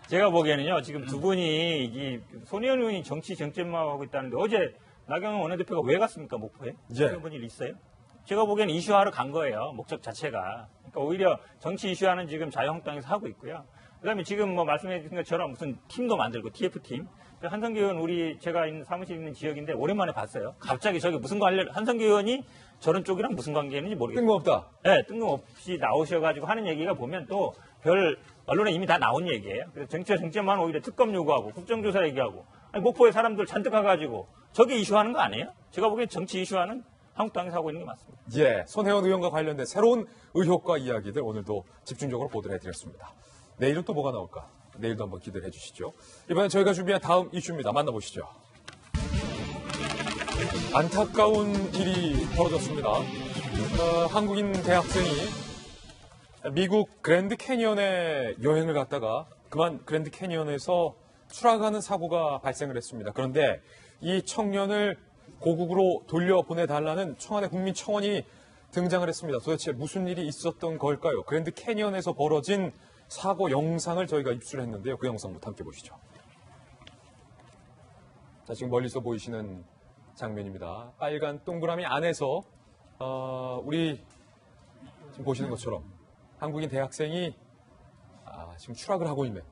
제가 보기에는요, 지금 두 분이, 손혜원 의원이 정치 정점화하고 있다는데, 어제 나경원 원내대표가 왜 갔습니까, 목포에? 예. 그런 일 있어요? 제가 보기에는 이슈화를 간 거예요, 목적 자체가. 그러니까 오히려 정치 이슈화는 지금 자유한국당에서 하고 있고요. 그다음에 지금 뭐 말씀해 주신 것처럼 무슨 팀도 만들고 TF팀. 한성규 의원 제가 있는 사무실 있는 지역인데 오랜만에 봤어요. 갑자기 저기 무슨 관련 한성규 의원이 저런 쪽이랑 무슨 관계 있는지 모르겠어요. 뜬금없다. 네, 뜬금없이 나오셔가지고 하는 얘기가 보면 또 별 언론에 이미 다 나온 얘기예요. 그래서 정치만 오히려 특검 요구하고 국정조사 얘기하고 아니, 목포에 사람들 잔뜩 가가지고 저게 이슈하는 거 아니에요? 제가 보기엔 정치 이슈하는 한국당에서 하고 있는 게 맞습니다. 예, 손혜원 의원과 관련된 새로운 의혹과 이야기들 오늘도 집중적으로 보도를 해드렸습니다. 내일은 또 뭐가 나올까? 내일도 한번 기대를 해주시죠. 이번엔 저희가 준비한 다음 이슈입니다. 만나보시죠. 안타까운 일이 벌어졌습니다. 한국인 대학생이 미국 그랜드 캐니언에 여행을 갔다가 그만 그랜드 캐니언에서 추락하는 사고가 발생을 했습니다. 그런데 이 청년을 고국으로 돌려보내달라는 청와대 국민청원이 등장을 했습니다. 도대체 무슨 일이 있었던 걸까요? 그랜드 캐니언에서 벌어진 사고 영상을 저희가 입수했는데요. 그 영상부터 함께 보시죠. 자, 지금 멀리서 보이시는 장면입니다. 빨간 동그라미 안에서 우리 지금 보시는 것처럼 한국인 대학생이 지금 추락을 하고 있는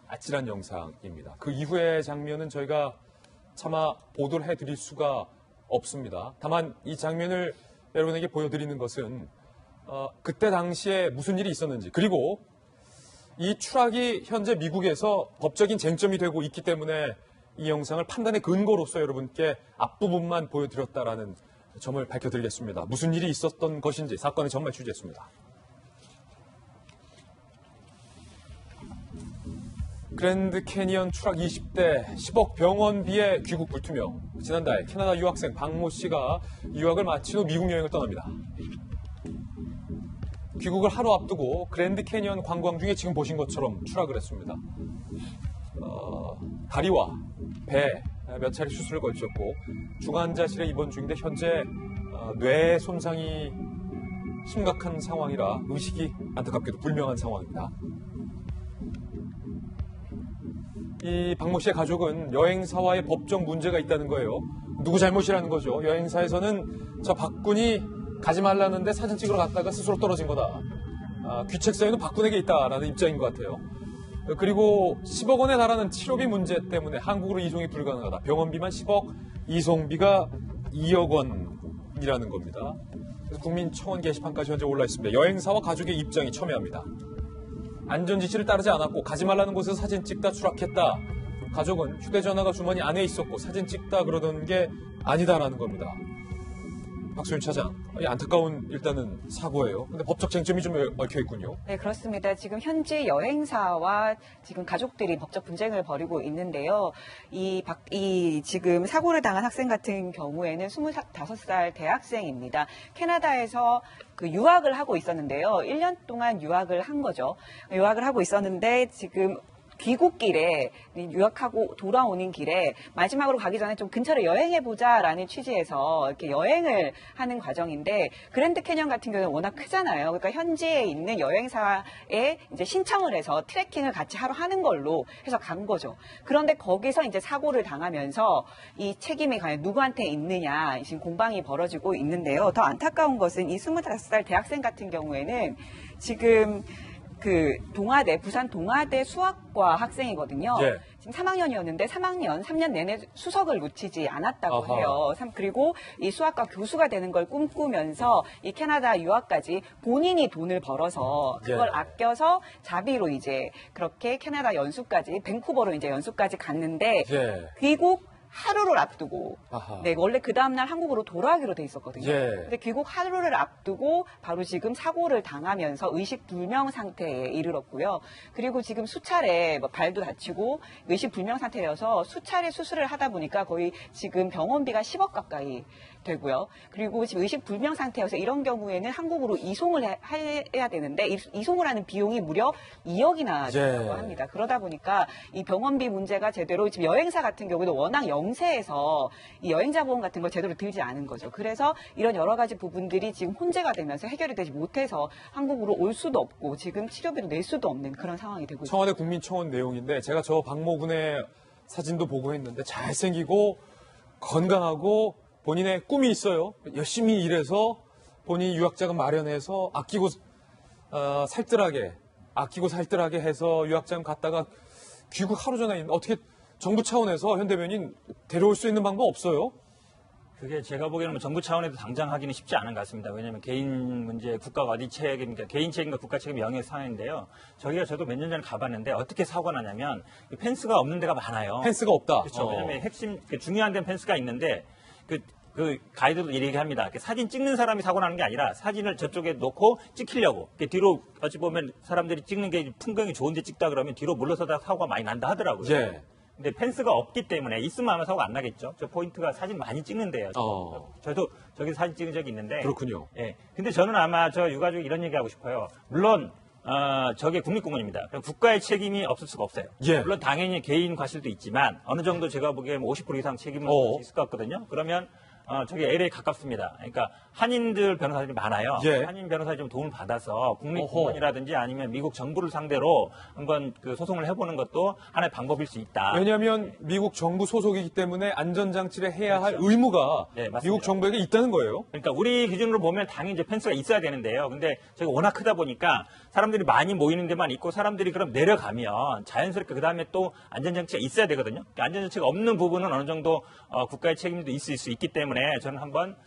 아찔한 영상입니다. 그 이후의 장면은 저희가 차마 보도를 해드릴 수가 없습니다. 다만 이 장면을 여러분에게 보여드리는 것은 그때 당시에 무슨 일이 있었는지, 그리고 이 추락이 현재 미국에서 법적인 쟁점이 되고 있기 때문에 이 영상을 판단의 근거로서 여러분께 앞부분만 보여드렸다라는 점을 밝혀드리겠습니다. 무슨 일이 있었던 것인지 사건을 정말 취재했습니다. 그랜드 캐니언 추락 20대 10억 병원비의 귀국 불투명. 지난달 캐나다 유학생 박모 씨가 유학을 마친 후 미국 여행을 떠납니다. 귀국을 하루 앞두고 그랜드 캐니언 관광 중에 지금 보신 것처럼 추락을 했습니다. 다리와 배 몇 차례 수술을 거쳤고 중환자실에 입원 중인데 현재 뇌 손상이 심각한 상황이라 의식이 안타깝게도 불명한 상황입니다. 이 박모 씨의 가족은 여행사와의 법적 문제가 있다는 거예요. 누구 잘못이라는 거죠. 여행사에서는 저 박군이 가지 말라는데 사진 찍으러 갔다가 스스로 떨어진 거다. 귀책 사유는 박군에게 있다라는 입장인 것 같아요. 그리고 10억 원에 달하는 치료비 문제 때문에 한국으로 이송이 불가능하다. 병원비만 10억, 이송비가 2억 원이라는 겁니다. 그래서 국민청원 게시판까지 현재 올라 있습니다. 여행사와 가족의 입장이 첨예합니다. 안전지시를 따르지 않았고 가지 말라는 곳에서 사진 찍다 추락했다. 가족은 휴대전화가 주머니 안에 있었고 사진 찍다 그러던 게 아니다라는 겁니다. 박소윤 차장, 안타까운 일단은 사고예요. 근데 법적 쟁점이 좀 얽혀 있군요. 네, 그렇습니다. 지금 현지 여행사와 지금 가족들이 법적 분쟁을 벌이고 있는데요. 이 지금 사고를 당한 학생 같은 경우에는 25살 대학생입니다. 캐나다에서 그 유학을 하고 있었는데요. 1년 동안 유학을 한 거죠. 유학을 하고 있었는데 지금 귀국길에 유학하고 돌아오는 길에 마지막으로 가기 전에 좀 근처를 여행해보자라는 취지에서 이렇게 여행을 하는 과정인데 그랜드 캐니언 같은 경우는 워낙 크잖아요. 그러니까 현지에 있는 여행사에 이제 신청을 해서 트레킹을 같이 하러 하는 걸로 해서 간 거죠. 그런데 거기서 이제 사고를 당하면서 이 책임이 과연 누구한테 있느냐 지금 공방이 벌어지고 있는데요. 더 안타까운 것은 이 25살 대학생 같은 경우에는 지금 그 부산 동아대 수학과 학생이거든요. 예. 지금 3학년이었는데 3년 내내 수석을 놓치지 않았다고 아하. 해요. 그리고 이 수학과 교수가 되는 걸 꿈꾸면서 이 캐나다 유학까지 본인이 돈을 벌어서 그걸 예. 아껴서 자비로 이제 그렇게 캐나다 연수까지 밴쿠버로 이제 연수까지 갔는데 예. 귀국 하루를 앞두고 아하. 네, 원래 그 다음날 한국으로 돌아가기로 돼 있었거든요. 예. 근데 귀국 하루를 앞두고 바로 지금 사고를 당하면서 의식불명 상태에 이르렀고요. 그리고 지금 수차례 발도 다치고 의식불명 상태여서 수차례 수술을 하다 보니까 거의 지금 병원비가 10억 가까이 되고요. 그리고 지금 의식불명 상태여서 이런 경우에는 한국으로 이송을 해야 되는데 이송을 하는 비용이 무려 2억이나 된다고 합니다. 그러다 보니까 이 병원비 문제가 제대로 지금 여행사 같은 경우도 워낙 영세해서 이 여행자 보험 같은 걸 제대로 들지 않은 거죠. 그래서 이런 여러 가지 부분들이 지금 혼재가 되면서 해결이 되지 못해서 한국으로 올 수도 없고 지금 치료비도 낼 수도 없는 그런 상황이 되고 있습니다. 청와대 국민청원 내용인데 제가 저 박모군의 사진도 보고 했는데 잘생기고 건강하고 본인의 꿈이 있어요. 열심히 일해서 본인이 유학자금 마련해서 아끼고 살뜰하게 아끼고 살뜰하게 해서 유학자금 갔다가 귀국 하루 전에 어떻게 정부 차원에서 현대변인 데려올 수 있는 방법 없어요? 그게 제가 보기에는 뭐 정부 차원에서 당장 하기는 쉽지 않은 것 같습니다. 왜냐하면 개인 문제, 국가가 어디 책임입니까? 개인 책임과 국가 책임 영역 상황인데요. 저도 몇 년 전에 가봤는데 어떻게 사고가 나냐면 펜스가 없는 데가 많아요. 펜스가 없다. 그렇죠. 왜냐하면 핵심 중요한 데는 펜스가 있는데 그 가이드도 얘기합니다. 사진 찍는 사람이 사고 나는 게 아니라 사진을 저쪽에 놓고 찍히려고. 뒤로 어찌 보면 사람들이 찍는 게 풍경이 좋은데 찍다 그러면 뒤로 물러서다 사고가 많이 난다 하더라고요. 예. 근데 펜스가 없기 때문에 있으면 아마 사고가 안 나겠죠. 저 포인트가 사진 많이 찍는데요. 저도 저기 사진 찍은 적이 있는데. 그렇군요. 예. 근데 저는 아마 저 유가족이 이런 얘기 하고 싶어요. 물론 저게 국립공원입니다. 그럼 국가의 책임이 없을 수가 없어요. 예. 물론 당연히 개인 과실도 있지만 어느 정도 제가 보기에 50% 이상 책임은 있을 것 같거든요. 그러면 저기 LA 가깝습니다. 그러니까 한인들 변호사들이 많아요. 예. 한인 변호사들이 좀 도움을 받아서 국립공원이라든지 아니면 미국 정부를 상대로 한번 그 소송을 해보는 것도 하나의 방법일 수 있다. 왜냐하면 미국 정부 소속이기 때문에 안전장치를 해야 할 의무가 네, 맞습니다. 미국 정부에게 있다는 거예요. 그러니까 우리 기준으로 보면 당연히 이제 펜스가 있어야 되는데요. 근데 저기 워낙 크다 보니까 사람들이 많이 모이는 데만 있고 사람들이 그럼 내려가면 자연스럽게 그 다음에 또 안전장치가 있어야 되거든요. 그러니까 안전장치가 없는 부분은 어느 정도 국가의 책임도 있을 수 있기 때문에 저는 한번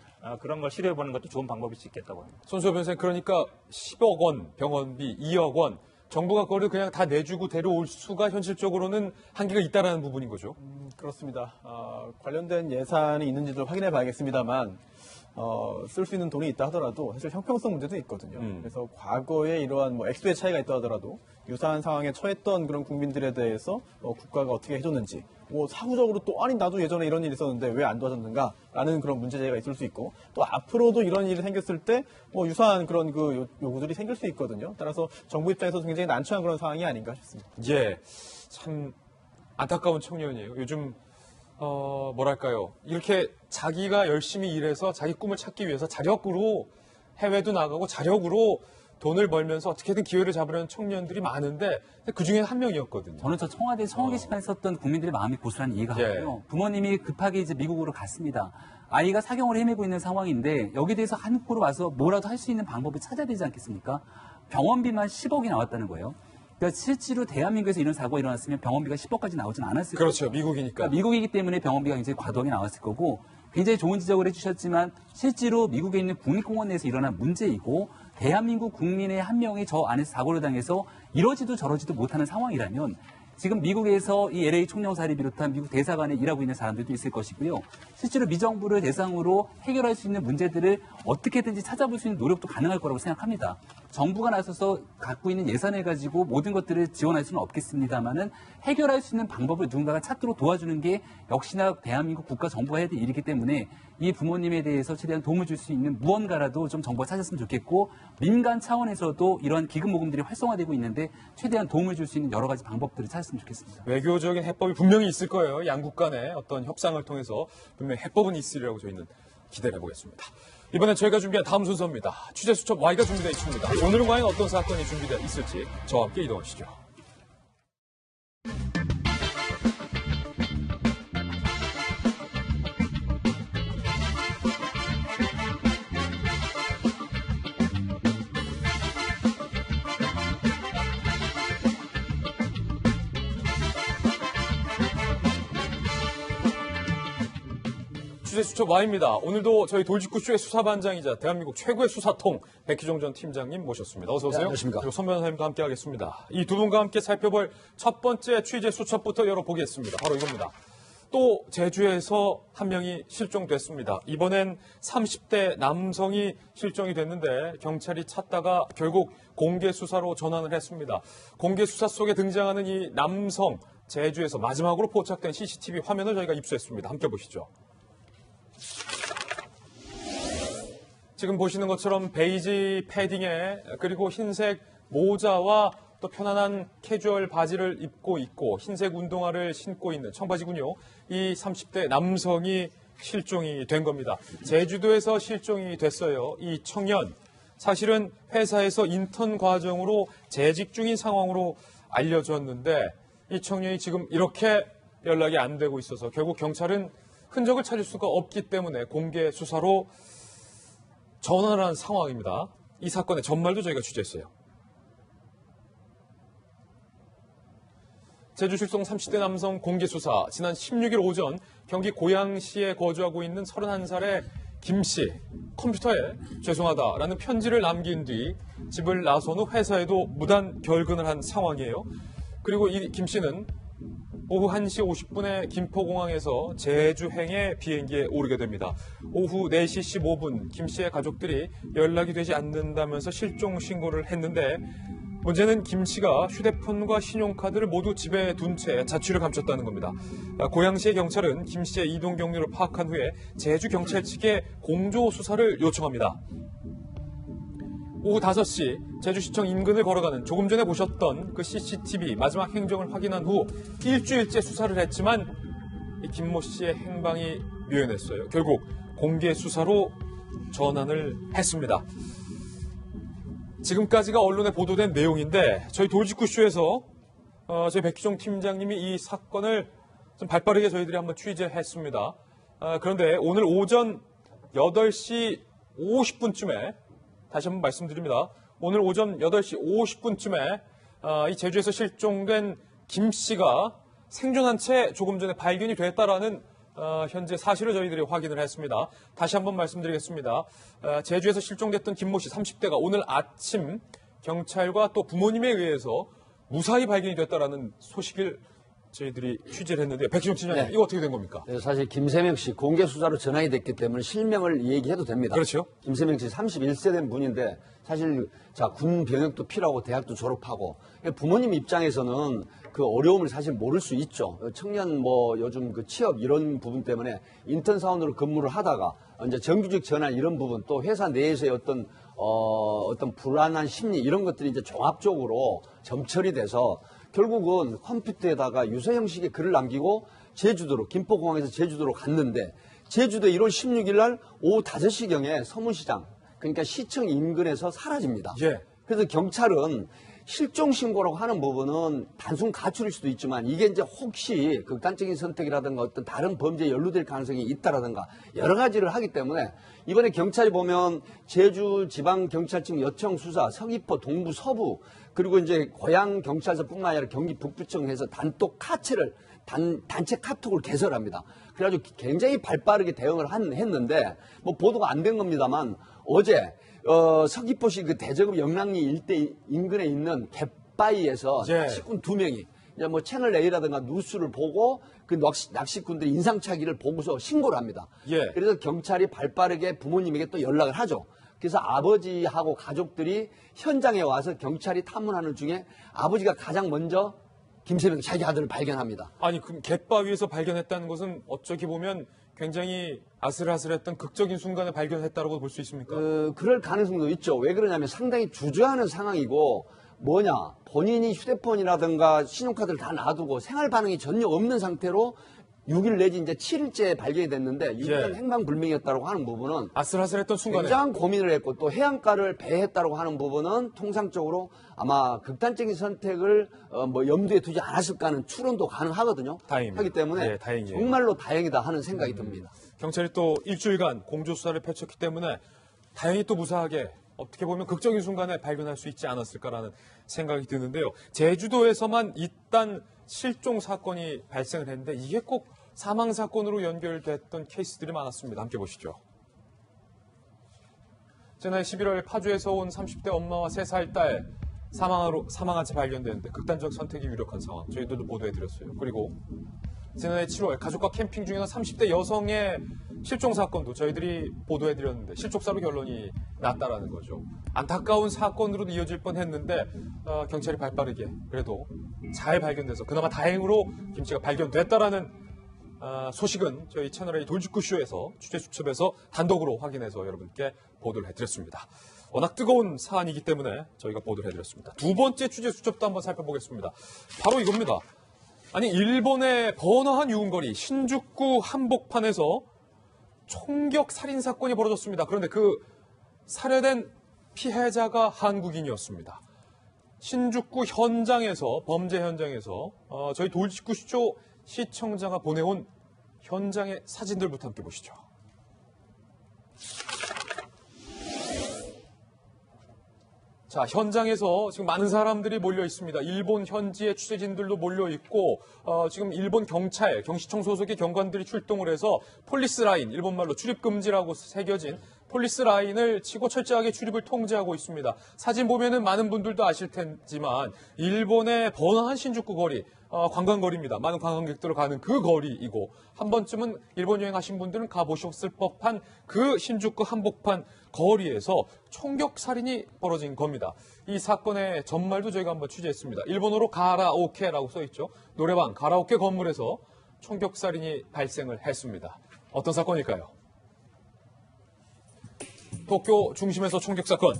그런 걸 시도해보는 것도 좋은 방법일 수 있겠다고 합니다. 손수호 변호사님, 그러니까 10억 원 병원비, 2억 원 정부가 그거를 그냥 다 내주고 데려올 수가 현실적으로는 한계가 있다는 부분인 거죠. 그렇습니다. 관련된 예산이 있는지도 확인해 봐야겠습니다만 쓸 수 있는 돈이 있다 하더라도 사실 형평성 문제도 있거든요. 그래서 과거에 이러한 액수의 차이가 있다 하더라도 유사한 상황에 처했던 그런 국민들에 대해서 국가가 어떻게 해줬는지, 사후적으로 또 아니 나도 예전에 이런 일이 있었는데 왜 안 도와줬는가라는 그런 문제제기가 있을 수 있고, 또 앞으로도 이런 일이 생겼을 때 유사한 그런 그 요구들이 생길 수 있거든요. 따라서 정부 입장에서도 굉장히 난처한 그런 상황이 아닌가 싶습니다. 예, 참 안타까운 청년이에요. 요즘 뭐랄까요, 이렇게 자기가 열심히 일해서 자기 꿈을 찾기 위해서 자력으로 해외도 나가고 자력으로 돈을 벌면서 어떻게든 기회를 잡으려는 청년들이 많은데 그중에 한 명이었거든요. 저는 저 청와대 청원 게시판에 썼던 국민들의 마음이 고스란히 이해가 가고요. 부모님이 급하게 이제 미국으로 갔습니다. 아이가 사경을 헤매고 있는 상황인데 여기에 대해서 한국으로 와서 뭐라도 할 수 있는 방법을 찾아야 되지 않겠습니까? 병원비만 10억이 나왔다는 거예요. 그러니까 실제로 대한민국에서 이런 사고가 일어났으면 병원비가 10억까지 나오진 않았을 거예요. 그렇죠. 미국이니까. 그러니까 미국이기 때문에 병원비가 굉장히 과도하게 나왔을 거고, 굉장히 좋은 지적을 해주셨지만 실제로 미국에 있는 국립공원 내에서 일어난 문제이고, 대한민국 국민의 한 명이 저 안에서 사고를 당해서 이러지도 저러지도 못하는 상황이라면 지금 미국에서 이 LA 총영사를 비롯한 미국 대사관에 일하고 있는 사람들도 있을 것이고요. 실제로 미정부를 대상으로 해결할 수 있는 문제들을 어떻게든지 찾아볼 수 있는 노력도 가능할 거라고 생각합니다. 정부가 나서서 갖고 있는 예산을 가지고 모든 것들을 지원할 수는 없겠습니다만은 해결할 수 있는 방법을 누군가가 찾도록 도와주는 게 역시나 대한민국 국가 정부가 해야 될 일이기 때문에 이 부모님에 대해서 최대한 도움을 줄 수 있는 무언가라도 좀 정부가 찾았으면 좋겠고, 민간 차원에서도 이러한 기금 모금들이 활성화되고 있는데 최대한 도움을 줄 수 있는 여러 가지 방법들을 찾았으면 좋겠습니다. 외교적인 해법이 분명히 있을 거예요. 양국 간의 어떤 협상을 통해서 분명히 해법은 있으리라고 저희는 기대를 해보겠습니다. 이번엔 저희가 준비한 다음 순서입니다. 취재 수첩 Y가 준비되어 있습니다. 오늘은 과연 어떤 사건이 준비되어 있을지 저와 함께 이동하시죠. 취재 수첩 Y입니다. 오늘도 저희 돌직구쇼의 수사반장이자 대한민국 최고의 수사통 백희종 전 팀장님 모셨습니다. 어서 오세요. 네, 안녕하십니까. 그리고 선 변호사님과 함께 하겠습니다. 이 두 분과 함께 살펴볼 첫 번째 취재 수첩부터 열어보겠습니다. 바로 이겁니다. 또 제주에서 한 명이 실종됐습니다. 이번엔 30대 남성이 실종이 됐는데 경찰이 찾다가 결국 공개 수사로 전환을 했습니다. 공개 수사 속에 등장하는 이 남성, 제주에서 마지막으로 포착된 CCTV 화면을 저희가 입수했습니다. 함께 보시죠. 지금 보시는 것처럼 베이지 패딩에 그리고 흰색 모자와 또 편안한 캐주얼 바지를 입고 있고 흰색 운동화를 신고 있는 청바지군요. 이 30대 남성이 실종이 된 겁니다. 제주도에서 실종이 됐어요. 이 청년, 사실은 회사에서 인턴 과정으로 재직 중인 상황으로 알려졌는데 이 청년이 지금 이렇게 연락이 안 되고 있어서 결국 경찰은 흔적을 찾을 수가 없기 때문에 공개 수사로 전환한 상황입니다. 이 사건의 전말도 저희가 취재했어요. 제주 실종 30대 남성 공개 수사. 지난 16일 오전 경기 고양시에 거주하고 있는 31살의 김 씨, 컴퓨터에 죄송하다라는 편지를 남긴 뒤 집을 나선 후 회사에도 무단 결근을 한 상황이에요. 그리고 이 김 씨는 오후 1시 50분에 김포공항에서 제주행의 비행기에 오르게 됩니다. 오후 4시 15분 김 씨의 가족들이 연락이 되지 않는다면서 실종 신고를 했는데 문제는 김 씨가 휴대폰과 신용카드를 모두 집에 둔 채 자취를 감췄다는 겁니다. 고양시의 경찰은 김 씨의 이동 경로를 파악한 후에 제주경찰 측에 공조 수사를 요청합니다. 오후 5시 제주시청 인근을 걸어가는 조금 전에 보셨던 그 CCTV 마지막 행적을 확인한 후 일주일째 수사를 했지만 이 김모 씨의 행방이 묘연했어요. 결국 공개 수사로 전환을 했습니다. 지금까지가 언론에 보도된 내용인데 저희 돌직구쇼에서 저희 백희종 팀장님이 이 사건을 좀 발빠르게 저희들이 한번 취재했습니다. 그런데 오늘 오전 8시 50분쯤에 다시 한번 말씀드립니다. 오늘 오전 8시 50분쯤에 이 제주에서 실종된 김 씨가 생존한 채 조금 전에 발견이 됐다라는 현재 사실을 저희들이 확인을 했습니다. 다시 한번 말씀드리겠습니다. 제주에서 실종됐던 김모 씨 30대가 오늘 아침 경찰과 또 부모님에 의해서 무사히 발견이 됐다라는 소식을 저희들이 취재를 했는데 백희종 팀장님, 이거 어떻게 된 겁니까? 네, 사실 김세명 씨 공개 수사로 전환이 됐기 때문에 실명을 얘기해도 됩니다. 그렇죠. 김세명 씨 31세 된 분인데 사실 군 병역도 필요하고 대학도 졸업하고 부모님 입장에서는 그 어려움을 사실 모를 수 있죠. 청년 요즘 그 취업 이런 부분 때문에 인턴 사원으로 근무를 하다가 이제 정규직 전환 이런 부분 또 회사 내에서의 어떤 불안한 심리 이런 것들이 이제 종합적으로 점철이 돼서 결국은 컴퓨터에다가 유서 형식의 글을 남기고 제주도로 김포공항에서 제주도로 갔는데 제주도 1월 16일 날 오후 5시경에 서문시장 그러니까 시청 인근에서 사라집니다. 그래서 경찰은 실종 신고라고 하는 부분은 단순 가출일 수도 있지만 이게 이제 혹시 극단적인 선택이라든가 어떤 다른 범죄에 연루될 가능성이 있다라든가 여러 가지를 하기 때문에 이번에 경찰이 보면 제주지방경찰청 여청 수사, 서귀포, 동부, 서부 그리고 이제 고양 경찰서뿐만 아니라 경기 북부청에서 단독 단체 카톡을 개설합니다. 그래가지고 굉장히 발빠르게 대응을 했는데 보도가 안 된 겁니다만 어제 서귀포시 그 대저급 영랑리 일대 인근에 있는 갯바위에서 낚시꾼 2명이 이제 채널 A라든가 뉴스를 보고 그 낚시꾼들이 인상착의를 보고서 신고를 합니다. 그래서 경찰이 발빠르게 부모님에게 또 연락을 하죠. 그래서 아버지하고 가족들이 현장에 와서 경찰이 탐문하는 중에 아버지가 가장 먼저 김세명 자기 아들을 발견합니다. 아니 그럼 갯바위에서 발견했다는 것은 어쩌기 보면 굉장히 아슬아슬했던 극적인 순간에 발견했다고 볼 수 있습니까? 그럴 가능성도 있죠. 왜 그러냐면 상당히 주저하는 상황이고 본인이 휴대폰이라든가 신용카드를 다 놔두고 생활 반응이 전혀 없는 상태로 6일 내지 이제 7일째 발견이 됐는데 일단 행방불명이었다고 하는 부분은 아슬아슬했던 순간에 굉장히 고민을 했고 또 해안가를 배회했다고 하는 부분은 통상적으로 아마 극단적인 선택을 염두에 두지 않았을까 하는 추론도 가능하거든요. 다행입니다. 하기 때문에 다행이에요. 정말로 다행이다 하는 생각이 듭니다. 경찰이 또 일주일간 공조수사를 펼쳤기 때문에 다행히 또 무사하게 어떻게 보면 극적인 순간에 발견할 수 있지 않았을까라는 생각이 드는데요. 제주도에서만 이딴 실종 사건이 발생을 했는데 이게 꼭 사망 사건으로 연결됐던 케이스들이 많았습니다. 함께 보시죠. 지난해 11월 파주에서 온 30대 엄마와 3살 딸 사망한 채 발견됐는데 극단적 선택이 유력한 상황 저희들도 보도해드렸어요. 그리고 지난해 7월 가족과 캠핑 중이던 30대 여성의 실종 사건도 저희들이 보도해드렸는데 실족사로 결론이 났다라는 거죠. 안타까운 사건으로 이어질 뻔했는데 경찰이 발빠르게 그래도 잘 발견돼서 그나마 다행으로 김 씨가 발견됐다라는 소식은 저희 채널A 돌직구쇼에서 취재 수첩에서 단독으로 확인해서 여러분께 보도를 해드렸습니다. 워낙 뜨거운 사안이기 때문에 저희가 보도를 해드렸습니다. 두 번째 취재 수첩도 한번 살펴보겠습니다. 바로 이겁니다. 아니 일본의 번화한 유흥거리 신주쿠 한복판에서 총격 살인 사건이 벌어졌습니다. 그런데 그 살해된 피해자가 한국인이었습니다. 신주쿠 현장에서 범죄 현장에서 저희 돌직구쇼 시청자가 보내온 현장의 사진들부터 함께 보시죠. 자, 현장에서 지금 많은 사람들이 몰려 있습니다. 일본 현지의 취재진들도 몰려 있고, 지금 일본 경찰, 경시청 소속의 경관들이 출동을 해서 폴리스 라인, 일본말로 출입금지라고 새겨진 폴리스 라인을 치고 철저하게 출입을 통제하고 있습니다. 사진 보면은 많은 분들도 아실 테지만, 일본의 번화한 신주쿠 거리, 관광거리입니다. 많은 관광객들을 가는 그 거리이고, 한 번쯤은 일본 여행하신 분들은 가보셨을 법한 그 신주쿠 한복판 거리에서 총격살인이 벌어진 겁니다. 이 사건의 전말도 저희가 한번 취재했습니다. 일본어로 가라오케라고 써있죠. 노래방, 가라오케 건물에서 총격살인이 발생을 했습니다. 어떤 사건일까요? 도쿄 중심에서 총격사건.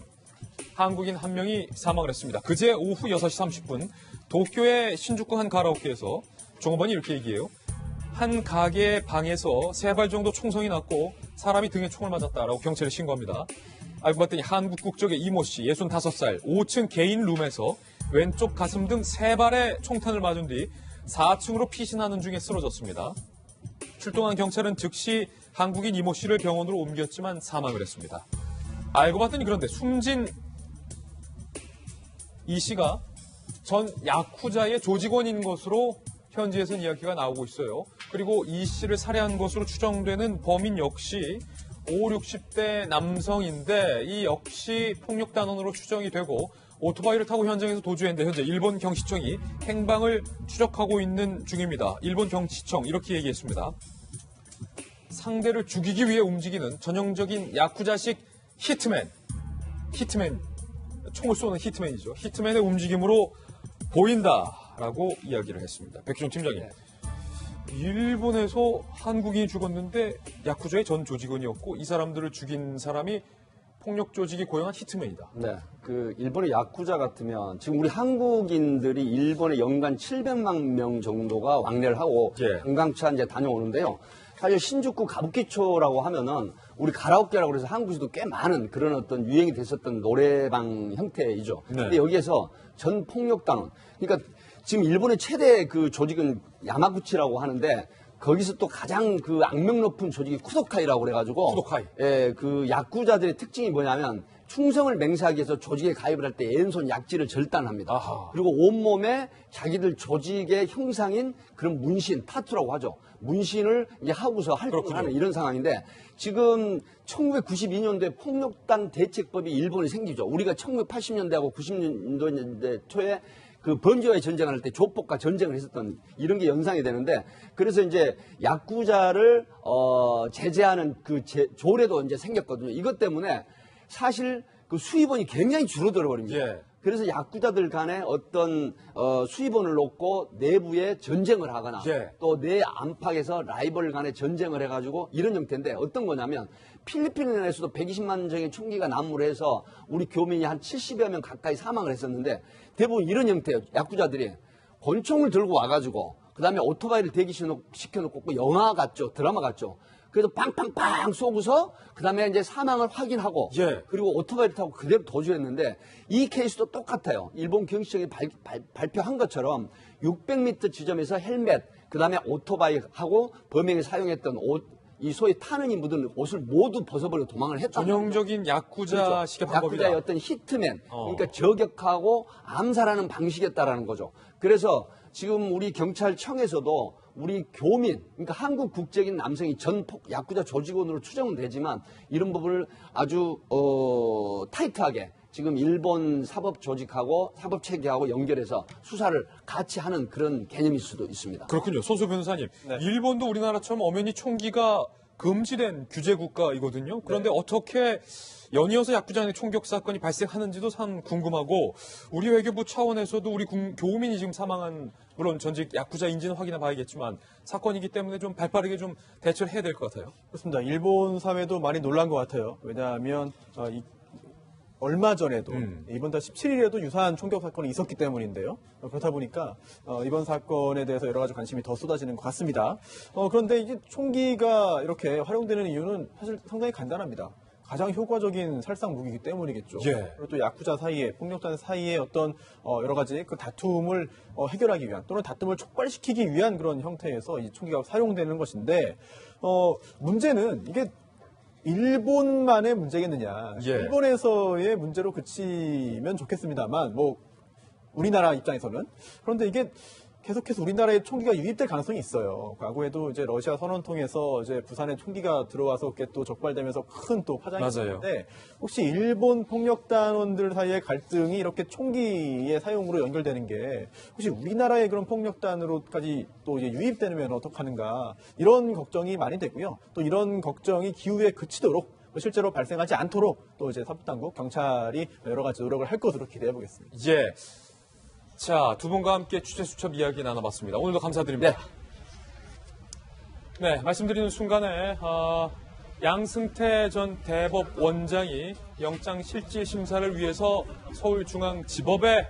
한국인 한 명이 사망을 했습니다. 그제 오후 6시 30분 도쿄의 신주쿠 한 가라오케에서 종업원이 이렇게 얘기해요. 한 가게 방에서 3발 정도 총성이 났고 사람이 등에 총을 맞았다라고 경찰에 신고합니다. 알고 봤더니 한국 국적의 이모 씨 65살 5층 개인 룸에서 왼쪽 가슴 등 3발의 총탄을 맞은 뒤 4층으로 피신하는 중에 쓰러졌습니다. 출동한 경찰은 즉시 한국인 이모 씨를 병원으로 옮겼지만 사망을 했습니다. 알고 봤더니 그런데 숨진 이 씨가 전 야쿠자의 조직원인 것으로 현지에서는 이야기가 나오고 있어요. 그리고 이 씨를 살해한 것으로 추정되는 범인 역시 5, 60대 남성인데 이 역시 폭력단원으로 추정이 되고 오토바이를 타고 현장에서 도주했는데 현재 일본 경시청이 행방을 추적하고 있는 중입니다. 일본 경시청 이렇게 얘기했습니다. 상대를 죽이기 위해 움직이는 전형적인 야쿠자식 히트맨, 총을 쏘는 히트맨이죠. 히트맨의 움직임으로 보인다라고 이야기를 했습니다. 백희종 팀장님. 일본에서 한국인이 죽었는데 야쿠자의 전 조직원이었고 이 사람들을 죽인 사람이 폭력 조직이 고용한 히트맨이다. 네. 그 일본의 야쿠자 같으면 지금 우리 한국인들이 일본에 연간 700만 명 정도가 왕래를 하고 관광차 이제 다녀오는데요. 사실 신주쿠 가부키초라고 하면은 우리 가라오케라고 해서 한국에서도 꽤 많은 그런 어떤 유행이 됐었던 노래방 형태이죠. 네. 근데 여기에서 전 폭력단원, 그러니까 지금 일본의 최대 그 조직은 야마구치라고 하는데 거기서 또 가장 그 악명 높은 조직이 쿠도카이라고 그래가지고 쿠도카이. 예, 그 야쿠자들의 특징이 뭐냐면 충성을 맹세하기 위해서 조직에 가입을 할 때 왼손 약지를 절단합니다. 아하. 그리고 온몸에 자기들 조직의 형상인 그런 문신, 타투라고 하죠. 문신을 이제 하고서 활동을 하는 이런 상황인데 지금 1992년도에 폭력단 대책법이 일본에 생기죠. 우리가 1980년대하고 90년대 초에 그 번지와의 전쟁을 할 때 조폭과 전쟁을 했었던 이런 게 연상이 되는데 그래서 이제 야쿠자를 제재하는 그 조례도 이제 생겼거든요. 이것 때문에 사실 그 수입원이 굉장히 줄어들어 버립니다. 예. 그래서 야쿠자들 간에 어떤 수입원을 놓고 내부에 전쟁을 하거나 또 내 안팎에서 라이벌 간에 전쟁을 해가지고 이런 형태인데 어떤 거냐면 필리핀에서도 120만 정의 총기가 난무를 해서 우리 교민이 한 70여 명 가까이 사망을 했었는데 대부분 이런 형태예요. 야쿠자들이 권총을 들고 와가지고 그다음에 오토바이를 대기시켜놓고 영화 같죠. 드라마 같죠. 그래서 빵빵빵 쏘고서 그다음에 이제 사망을 확인하고 그리고 오토바이를 타고 그대로 도주했는데 이 케이스도 똑같아요. 일본 경시청이 발표한 것처럼 600m 지점에서 헬멧 그다음에 오토바이하고 범행에 사용했던 옷 이 소위 탄원이 묻은 옷을 모두 벗어버리고 도망을 했다. 전형적인 야쿠자식의 방법이다. 야쿠자의 어떤 히트맨, 그러니까 저격하고 암살하는 방식이었다라는 거죠. 그래서 지금 우리 경찰청에서도 우리 교민, 그러니까 한국 국적인 남성이 전폭 야쿠자 조직원으로 추정은 되지만 이런 부분을 아주 타이트하게 지금 일본 사법 조직하고 사법 체계하고 연결해서 수사를 같이 하는 그런 개념일 수도 있습니다. 그렇군요. 손수 변호사님. 일본도 우리나라처럼 엄연히 총기가 금지된 규제 국가이거든요. 그런데 어떻게 연이어서 야쿠자의 총격 사건이 발생하는지도 참 궁금하고 우리 외교부 차원에서도 우리 교민이 지금 사망한 물론 전직 야쿠자인지는 확인해 봐야겠지만 사건이기 때문에 좀 발빠르게 좀 대처를 해야 될 것 같아요. 그렇습니다. 일본 사회도 많이 놀란 것 같아요. 왜냐하면 얼마 전에도 이번 달 17일에도 유사한 총격 사건이 있었기 때문인데요. 그렇다 보니까 이번 사건에 대해서 여러 가지 관심이 더 쏟아지는 것 같습니다. 그런데 이게 총기가 이렇게 활용되는 이유는 사실 상당히 간단합니다. 가장 효과적인 살상 무기이기 때문이겠죠. 그리고 또 야쿠자 사이에 폭력단 사이에 어떤 여러 가지 그 다툼을 해결하기 위한 또는 다툼을 촉발시키기 위한 그런 형태에서 이 총기가 사용되는 것인데 문제는 이게 일본만의 문제겠느냐. 예. 일본에서의 문제로 그치면 좋겠습니다만, 뭐, 우리나라 입장에서는. 그런데 이게 계속해서 우리나라에 총기가 유입될 가능성이 있어요. 과거에도 이제 러시아 선언 통해서 이제 부산에 총기가 들어와서 그게 또 적발되면서 큰 또 파장이 있었는데, 혹시 일본 폭력단원들 사이의 갈등이 이렇게 총기의 사용으로 연결되는 게 혹시 우리나라의 그런 폭력단으로까지 또 이제 유입되면 어떡하는가, 이런 걱정이 많이 되고요. 또 이런 걱정이 기후에 그치도록, 실제로 발생하지 않도록 또 이제 사법당국, 경찰이 여러 가지 노력을 할 것으로 기대해 보겠습니다. 예. 자, 두 분과 함께 취재 수첩 이야기 나눠봤습니다. 오늘도 감사드립니다. 네, 말씀드리는 순간에 양승태 전 대법원장이 영장실질심사를 위해서 서울중앙지법에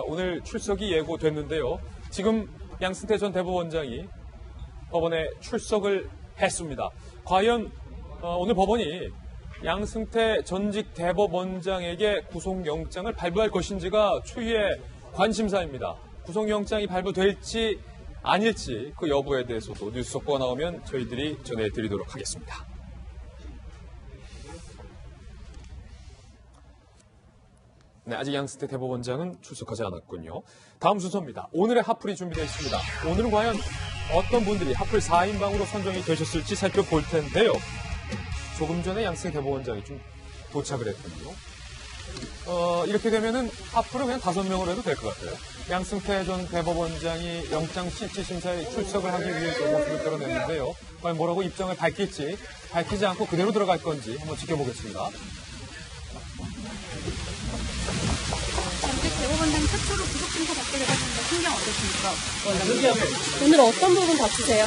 오늘 출석이 예고됐는데요. 지금 양승태 전 대법원장이 법원에 출석을 했습니다. 과연 오늘 법원이 양승태 전직 대법원장에게 구속영장을 발부할 것인지가 초유의 관심사입니다. 구속영장이 발부될지 아닐지 그 여부에 대해서도 뉴스 속보가 나오면 저희들이 전해드리도록 하겠습니다. 네, 아직 양승태 대법원장은 출석하지 않았군요. 다음 순서입니다. 오늘의 핫플이 준비되어 있습니다. 오늘은 과연 어떤 분들이 핫플 4인방으로 선정이 되셨을지 살펴볼 텐데요. 조금 전에 양승태 대법원장이 좀 도착을 했군요. 이렇게 되면은 핫플은 그냥 5명으로 해도 될 것 같아요. 양승태 전 대법원장이 영장실질심사에 출석을 하기 위해서 모습을 드러냈는데요. 과연 뭐라고 입장을 밝힐지, 밝히지 않고 그대로 들어갈 건지 한번 지켜보겠습니다. 전직 대법원장 최초로 구속심사 받게 되셨는데 심경 어떠십니까? 오늘 어떤 부분 다투세요?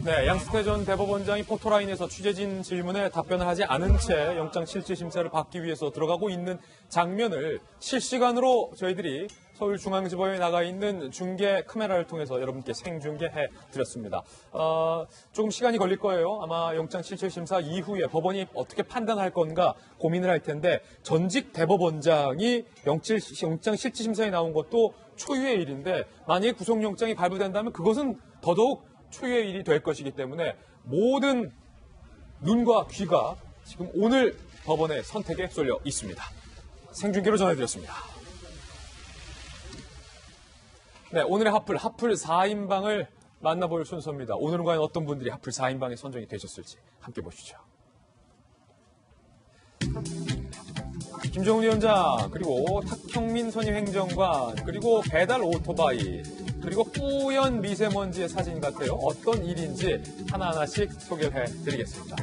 네, 양승태 전 대법원장이 포토라인에서 취재진 질문에 답변을 하지 않은 채 영장실질심사를 받기 위해서 들어가고 있는 장면을 실시간으로 저희들이 서울중앙지법에 나가 있는 중계 카메라를 통해서 여러분께 생중계해 드렸습니다. 조금 시간이 걸릴 거예요. 아마 영장실질심사 이후에 법원이 어떻게 판단할 건가 고민을 할 텐데, 전직 대법원장이 영장실질심사에 나온 것도 초유의 일인데, 만약에 구속영장이 발부된다면 그것은 더더욱 초유의 일이 될 것이기 때문에 모든 눈과 귀가 지금 오늘 법원의 선택에 쏠려 있습니다. 생중계로 전해드렸습니다. 네, 오늘의 핫플 4인방을 만나볼 순서입니다. 오늘은 과연 어떤 분들이 핫플 4인방에 선정이 되셨을지 함께 보시죠. 김정은 위원장, 그리고 탁형민 선임행정관, 그리고 배달 오토바이, 그리고 뿌연 미세먼지의 사진 같아요. 어떤 일인지 하나하나씩 소개를 해드리겠습니다.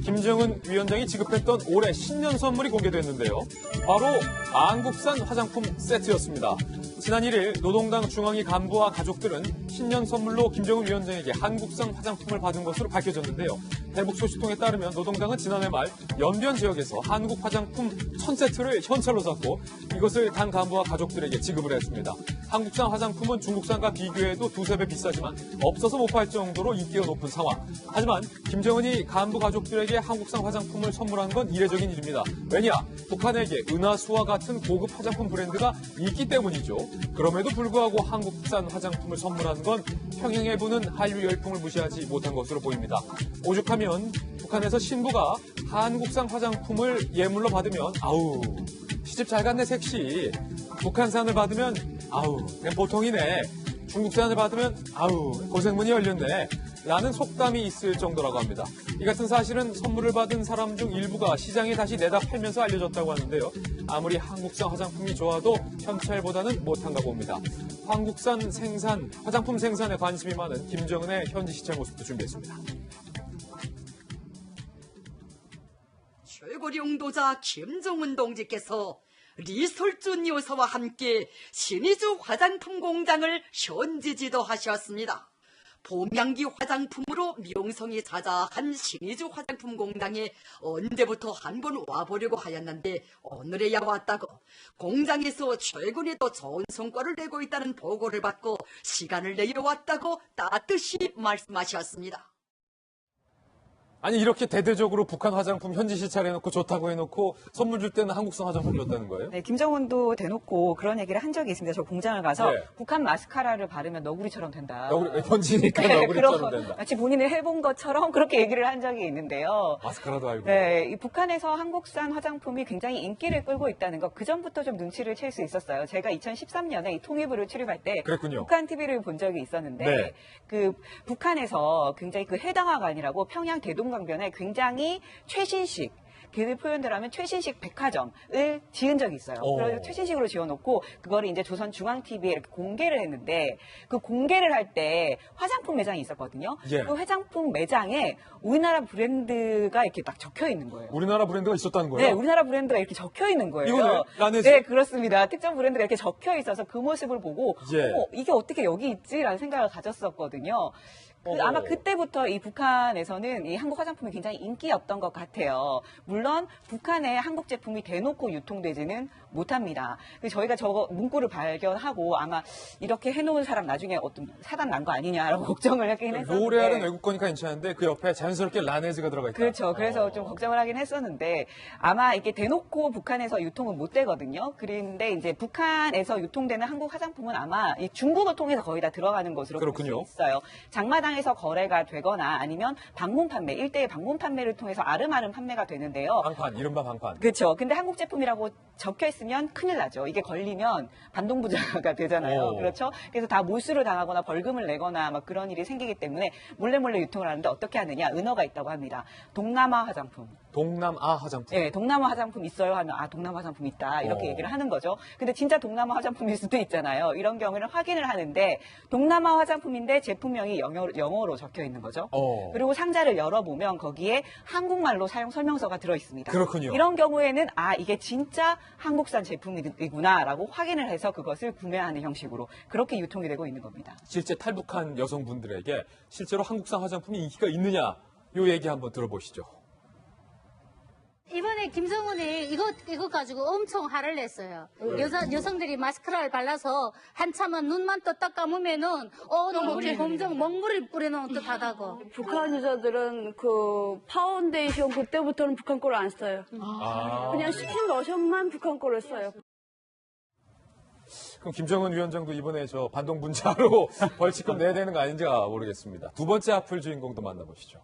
김정은 위원장이 지급했던 올해 신년 선물이 공개됐는데요. 바로 한국산 화장품 세트였습니다. 지난 1일 노동당 중앙위 간부와 가족들은 신년 선물로 김정은 위원장에게 한국산 화장품을 받은 것으로 밝혀졌는데요. 대북 소식통에 따르면 노동당은 지난해 말 연변 지역에서 한국 화장품 1000세트를 현찰로 샀고 이것을 당 간부와 가족들에게 지급을 했습니다. 한국산 화장품은 중국산과 비교해도 2~3배 비싸지만 없어서 못 팔 정도로 인기가 높은 상황. 하지만 김정은이 간부 가족들에게 한국산 화장품을 선물한 건 이례적인 일입니다. 왜냐? 북한에게 은하수와 같은 고급 화장품 브랜드가 있기 때문이죠. 그럼에도 불구하고 한국산 화장품을 선물한 건 평양에 부는 한류 열풍을 무시하지 못한 것으로 보입니다. 오죽하면 북한에서 신부가 한국산 화장품을 예물로 받으면 아우 시집 잘 갔네 섹시, 북한산을 받으면 아우 그냥 보통이네, 중국산을 받으면 아우 고생문이 열렸네 라는 속담이 있을 정도라고 합니다. 이 같은 사실은 선물을 받은 사람 중 일부가 시장에 다시 내다 팔면서 알려졌다고 하는데요. 아무리 한국산 화장품이 좋아도 현찰보다는 못한가 봅니다. 한국산 생산, 화장품 생산에 관심이 많은 김정은의 현지 시찰 모습도 준비했습니다. 최고領導자 김정은 동지께서 리솔준 여사와 함께 신의주 화장품 공장을 현지 지도하셨습니다. 봄양기 화장품으로 명성이 자자한 신의주 화장품 공장에 언제부터 한번 와보려고 하였는데 오늘에야 왔다고, 공장에서 최근에도 좋은 성과를 내고 있다는 보고를 받고 시간을 내어 왔다고 따뜻이 말씀하셨습니다. 아니 이렇게 대대적으로 북한 화장품 현지 시찰해놓고 좋다고 해놓고 선물 줄 때는 한국산 화장품 줬다는 거예요? 네, 김정은도 대놓고 그런 얘기를 한 적이 있습니다. 저 공장을 가서 네. 북한 마스카라를 바르면 너구리처럼 된다. 현지니까 네, 너구리처럼 된다. 마치 본인을 해본 것처럼 그렇게 얘기를 한 적이 있는데요. 마스카라도 알고. 네, 이 북한에서 한국산 화장품이 굉장히 인기를 끌고 있다는 거 그 전부터 좀 눈치를 챌 수 있었어요. 제가 2013년에 이 통일부를 출입할 때 그랬군요. 북한 TV를 본 적이 있었는데 네. 그 북한에서 굉장히 그 해당화관이라고 평양 대동강변에 굉장히 최신식 걔들 표현대로 하면 최신식 백화점을 지은 적이 있어요. 그래서 최신식으로 지어놓고 그거를 이제 조선중앙TV에 이렇게 공개를 했는데 그 공개를 할 때 화장품 매장이 있었거든요. 예. 그 화장품 매장에 우리나라 브랜드가 이렇게 딱 적혀 있는 거예요. 우리나라 브랜드가 있었다는 거예요? 네, 우리나라 브랜드가 이렇게 적혀 있는 거예요. 이거는 라네즈? 네, 그렇습니다. 특정 브랜드가 이렇게 적혀 있어서 그 모습을 보고 예. 이게 어떻게 여기 있지라는 생각을 가졌었거든요. 아마 그때부터 이 북한에서는 이 한국 화장품이 굉장히 인기였던 것 같아요. 물론 북한에 한국 제품이 대놓고 유통되지는 못합니다. 저희가 저거 문구를 발견하고 아마 이렇게 해놓은 사람 나중에 어떤 사단 난 거 아니냐라고 걱정을 하긴 했었는데. 로레알은 외국 거니까 괜찮은데 그 옆에 자연스럽게 라네즈가 들어가 있다. 그렇죠. 그래서 좀 걱정을 하긴 했었는데 아마 이게 대놓고 북한에서 유통은 못 되거든요. 그런데 이제 북한에서 유통되는 한국 화장품은 아마 이 중국을 통해서 거의 다 들어가는 것으로 볼 수 있어요. 장마당에서 거래가 되거나 아니면 방문 판매, 일대의 방문 판매를 통해서 아름아름 판매가 되는데요. 방판, 이른바 방판. 그렇죠. 근데 한국 제품이라고 적혀 있으면 큰일 나죠. 이게 걸리면 반동부자가 되잖아요. 그렇죠. 그래서 다 몰수를 당하거나 벌금을 내거나 막 그런 일이 생기기 때문에 몰래 유통을 하는데 어떻게 하느냐? 은어가 있다고 합니다. 동남아 화장품. 동남아 화장품. 네, 동남아 화장품 있어요 하면 동남아 화장품 있다 이렇게 얘기를 하는 거죠. 근데 진짜 동남아 화장품일 수도 있잖아요. 이런 경우는 확인을 하는데 동남아 화장품인데 제품명이 영어로 적혀 있는 거죠. 그리고 상자를 열어보면 거기에 한국말로 사용 설명서가 들어 있습니다. 그렇군요. 이런 경우에는 이게 진짜 한국산 제품이구나라고 확인을 해서 그것을 구매하는 형식으로 그렇게 유통이 되고 있는 겁니다. 실제 탈북한 여성분들에게 실제로 한국산 화장품이 인기가 있느냐 요 얘기 한번 들어보시죠. 이번에 김정은이 이거 가지고 엄청 화를 냈어요. 여성들이 마스카라를 발라서 한참은 눈만 떴다 감으면은 너무 검정 먹물을 뿌려놓은 듯하다고. 북한 여자들은 그 파운데이션 그때부터는 북한 거를 안 써요. 그냥 스킨 로션만 북한 거를 써요. 그럼 김정은 위원장도 이번에 저 반동 분자로 벌칙금 내야 되는 거 아닌지 모르겠습니다. 두 번째 악플 주인공도 만나보시죠.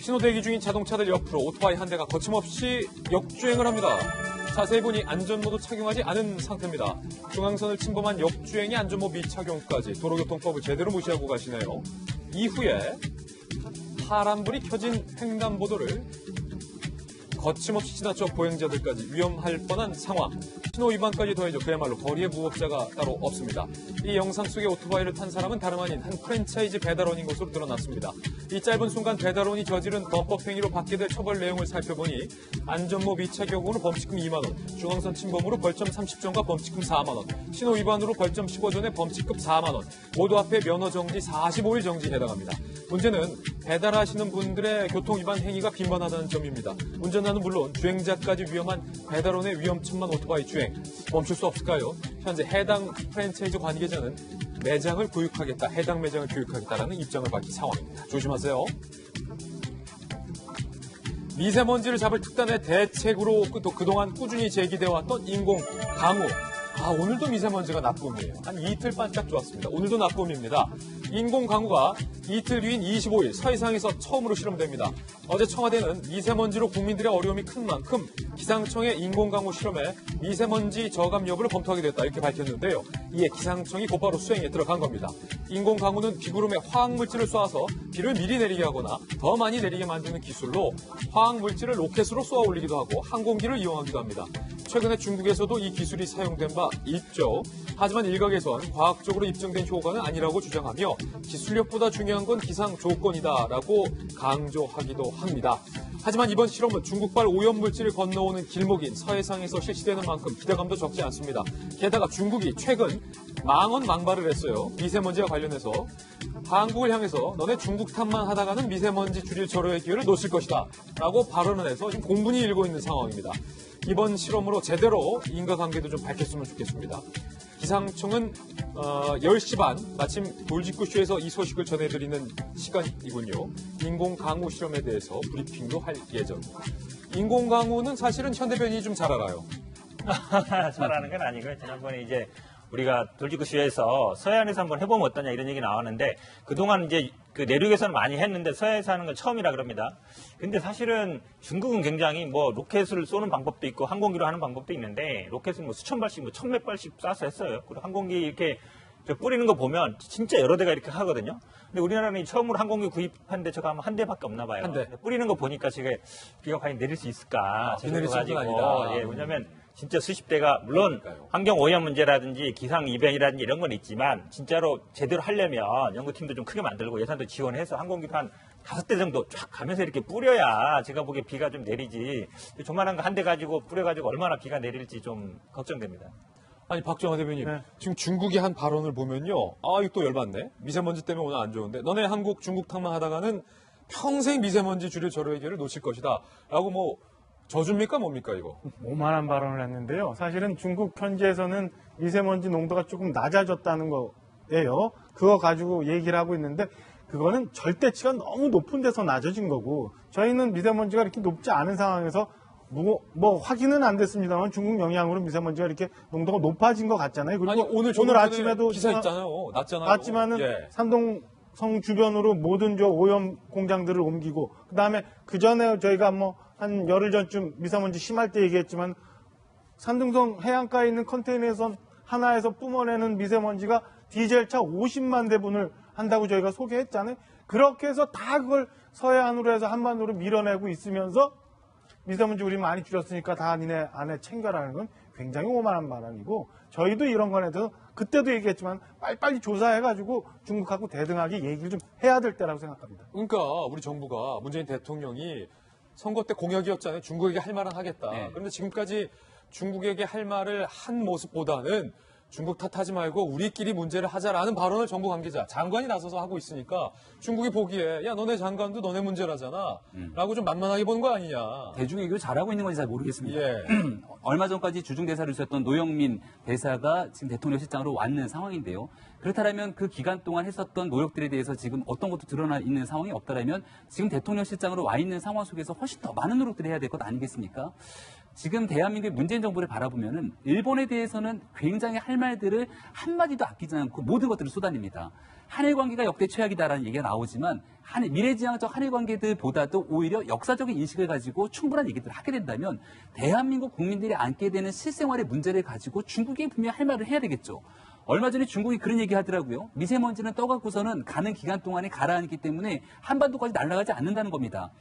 신호대기 중인 자동차들 옆으로 오토바이 한 대가 거침없이 역주행을 합니다. 자세히 보니 안전모도 착용하지 않은 상태입니다. 중앙선을 침범한 역주행의 안전모 미착용까지 도로교통법을 제대로 무시하고 가시네요. 이후에 파란불이 켜진 횡단보도를 거침없이 지나쳐 보행자들까지 위험할 뻔한 상황. 신호 위반까지 더해져 그야말로 거리에 무법자가 따로 없습니다. 이 영상 속의 오토바이를 탄 사람은 다름 아닌 한 프랜차이즈 배달원인 것으로 드러났습니다. 이 짧은 순간 배달원이 저지른 범법 행위로 받게 될 처벌 내용을 살펴보니 안전모 미착용으로 범칙금 2만 원, 중앙선 침범으로 벌점 30전과 범칙금 4만 원, 신호 위반으로 벌점 15전에 범칙금 4만 원, 모두 앞에 면허 정지 45일 정지에 해당합니다. 문제는 배달하시는 분들의 교통 위반 행위가 빈번하다는 점입니다. 운전자는 물론 주행자까지 위험한 배달원의 위험천만 오토바이 주행 멈출 수 없을까요? 현재 해당 프랜차이즈 관계자는 매장을 구육하겠다, 해당 매장을 교육하겠다라는 입장을 밝힌 상황입니다. 조심하세요. 미세먼지를 잡을 특단의 대책으로 또 그동안 꾸준히 제기되어 왔던 인공 강우. 오늘도 미세먼지가 나쁨이에요. 한 이틀 반짝 좋았습니다. 오늘도 나쁨입니다. 인공 강우가 이틀 뒤인 25일 서해상에서 처음으로 실험됩니다. 어제 청와대는 미세먼지로 국민들의 어려움이 큰 만큼 기상청의 인공 강우 실험에 미세먼지 저감 여부를 검토하게 됐다 이렇게 밝혔는데요. 이에 기상청이 곧바로 수행에 들어간 겁니다. 인공 강우는 비구름에 화학물질을 쏘아서 비를 미리 내리게 하거나 더 많이 내리게 만드는 기술로 화학물질을 로켓으로 쏘아 올리기도 하고 항공기를 이용하기도 합니다. 최근에 중국에서도 이 기술이 사용된 바 있죠. 하지만 일각에선 과학적으로 입증된 효과는 아니라고 주장하며 기술력보다 중요한 건 기상 조건이다라고 강조하기도 합니다. 하지만 이번 실험은 중국발 오염물질을 건너오는 길목인 서해상에서 실시되는 만큼 기대감도 적지 않습니다. 게다가 중국이 최근 망언 망발을 했어요. 미세먼지와 관련해서 한국을 향해서 너네 중국 탓만 하다가는 미세먼지 줄일 절호의 기회를 놓칠 것이다 라고 발언을 해서 지금 공분이 일고 있는 상황입니다. 이번 실험으로 제대로 인과관계도 좀 밝혔으면 좋겠습니다. 기상청은 10시 반 마침 돌직구쇼에서 이 소식을 전해드리는 시간이군요. 인공강우 실험에 대해서 브리핑도 할 예정입니다. 인공강우는 사실은 현 대변인이 좀 잘 알아요. 잘 아는 건 아니고요. 지난번에 이제 우리가 돌직구쇼에서 서해안에서 한번 해보면 어떠냐 이런 얘기 나왔는데 그동안 이제 그 내륙에서는 많이 했는데 서해에서 하는 건 처음이라 그럽니다. 근데 사실은 중국은 굉장히 뭐 로켓을 쏘는 방법도 있고 항공기로 하는 방법도 있는데 로켓은 뭐 수천 발씩 뭐 천몇 발씩 쏴서 했어요. 그리고 항공기 이렇게 뿌리는 거 보면 진짜 여러 대가 이렇게 하거든요. 근데 우리나라는 처음으로 항공기 구입한 데 저거 아마 한 대밖에 없나 봐요. 한 대. 뿌리는 거 보니까 지금 비가 과연 내릴 수 있을까? 비 내릴 수 있는 건 아니다. 예, 왜냐면 진짜 수십 대가 물론 환경 오염 문제라든지 기상 이변이라든지 이런 건 있지만 진짜로 제대로 하려면 연구팀도 좀 크게 만들고 예산도 지원해서 항공기도 한 5대 정도 쫙 가면서 이렇게 뿌려야 제가 보기에 비가 좀 내리지. 조만한 거 한 대 가지고 뿌려가지고 얼마나 비가 내릴지 좀 걱정됩니다. 아니 박정화 대변인 지금 중국이 한 발언을 보면요. 이거 또 열받네. 미세먼지 때문에 오늘 안 좋은데 너네 한국 중국 탓만 하다가는 평생 미세먼지 줄일 절호의 기회를 놓칠 것이다 라고 뭐 저줍니까 뭡니까 이거? 오만한 발언을 했는데요. 사실은 중국 현지에서는 미세먼지 농도가 조금 낮아졌다는 거예요. 그거 가지고 얘기를 하고 있는데 그거는 절대치가 너무 높은 데서 낮아진 거고 저희는 미세먼지가 이렇게 높지 않은 상황에서 뭐 확인은 안 됐습니다만 중국 영향으로 미세먼지가 이렇게 농도가 높아진 것 같잖아요. 그리고 아니 오늘 아침에도 기사 있잖아요. 낮잖아요. 맞지만은 예. 산동성 주변으로 모든 저 오염 공장들을 옮기고 그다음에 그 전에 저희가 뭐 한 열흘 전쯤 미세먼지 심할 때 얘기했지만 산둥성 해안가에 있는 컨테이너에서 하나에서 뿜어내는 미세먼지가 디젤차 50만 대분을 한다고 저희가 소개했잖아요. 그렇게 해서 다 그걸 서해안으로 해서 한반도로 밀어내고 있으면서 미세먼지 우리 많이 줄였으니까 다 니네 안에 챙겨라는 건 굉장히 오만한 발언이고 저희도 이런 거에 대해서 그때도 얘기했지만 빨리빨리 조사해가지고 중국하고 대등하게 얘기를 좀 해야 될 때라고 생각합니다. 그러니까 우리 정부가 문재인 대통령이 선거 때 공약이었잖아요. 중국에게 할 말은 하겠다. 네. 그런데 지금까지 중국에게 할 말을 한 모습보다는 중국 탓하지 말고 우리끼리 문제를 하자라는 발언을 정부 관계자, 장관이 나서서 하고 있으니까 중국이 보기에 야 너네 장관도 너네 문제라잖아 라고 좀 만만하게 보는 거 아니냐. 대중외교를 잘하고 있는 건지 잘 모르겠습니다. 예. 얼마 전까지 주중대사를 주셨던 노영민 대사가 지금 대통령 실장으로 왔는 상황인데요. 그렇다면 그 기간 동안 했었던 노력들에 대해서 지금 어떤 것도 드러나 있는 상황이 없다라면 지금 대통령 실장으로 와 있는 상황 속에서 훨씬 더 많은 노력들을 해야 될 것 아니겠습니까? 지금 대한민국의 문재인 정부를 바라보면은 일본에 대해서는 굉장히 할 말들을 한마디도 아끼지 않고 모든 것들을 쏟아냅니다. 한일 관계가 역대 최악이다라는 얘기가 나오지만 미래지향적 한일 관계들보다도 오히려 역사적인 인식을 가지고 충분한 얘기들을 하게 된다면 대한민국 국민들이 안게 되는 실생활의 문제를 가지고 중국이 분명히 할 말을 해야 되겠죠. 얼마 전에 중국이 그런 얘기 하더라고요. 미세먼지는 떠갖고서는 가는 기간 동안에 가라앉기 때문에 한반도까지 날아가지 않는다는 겁니다.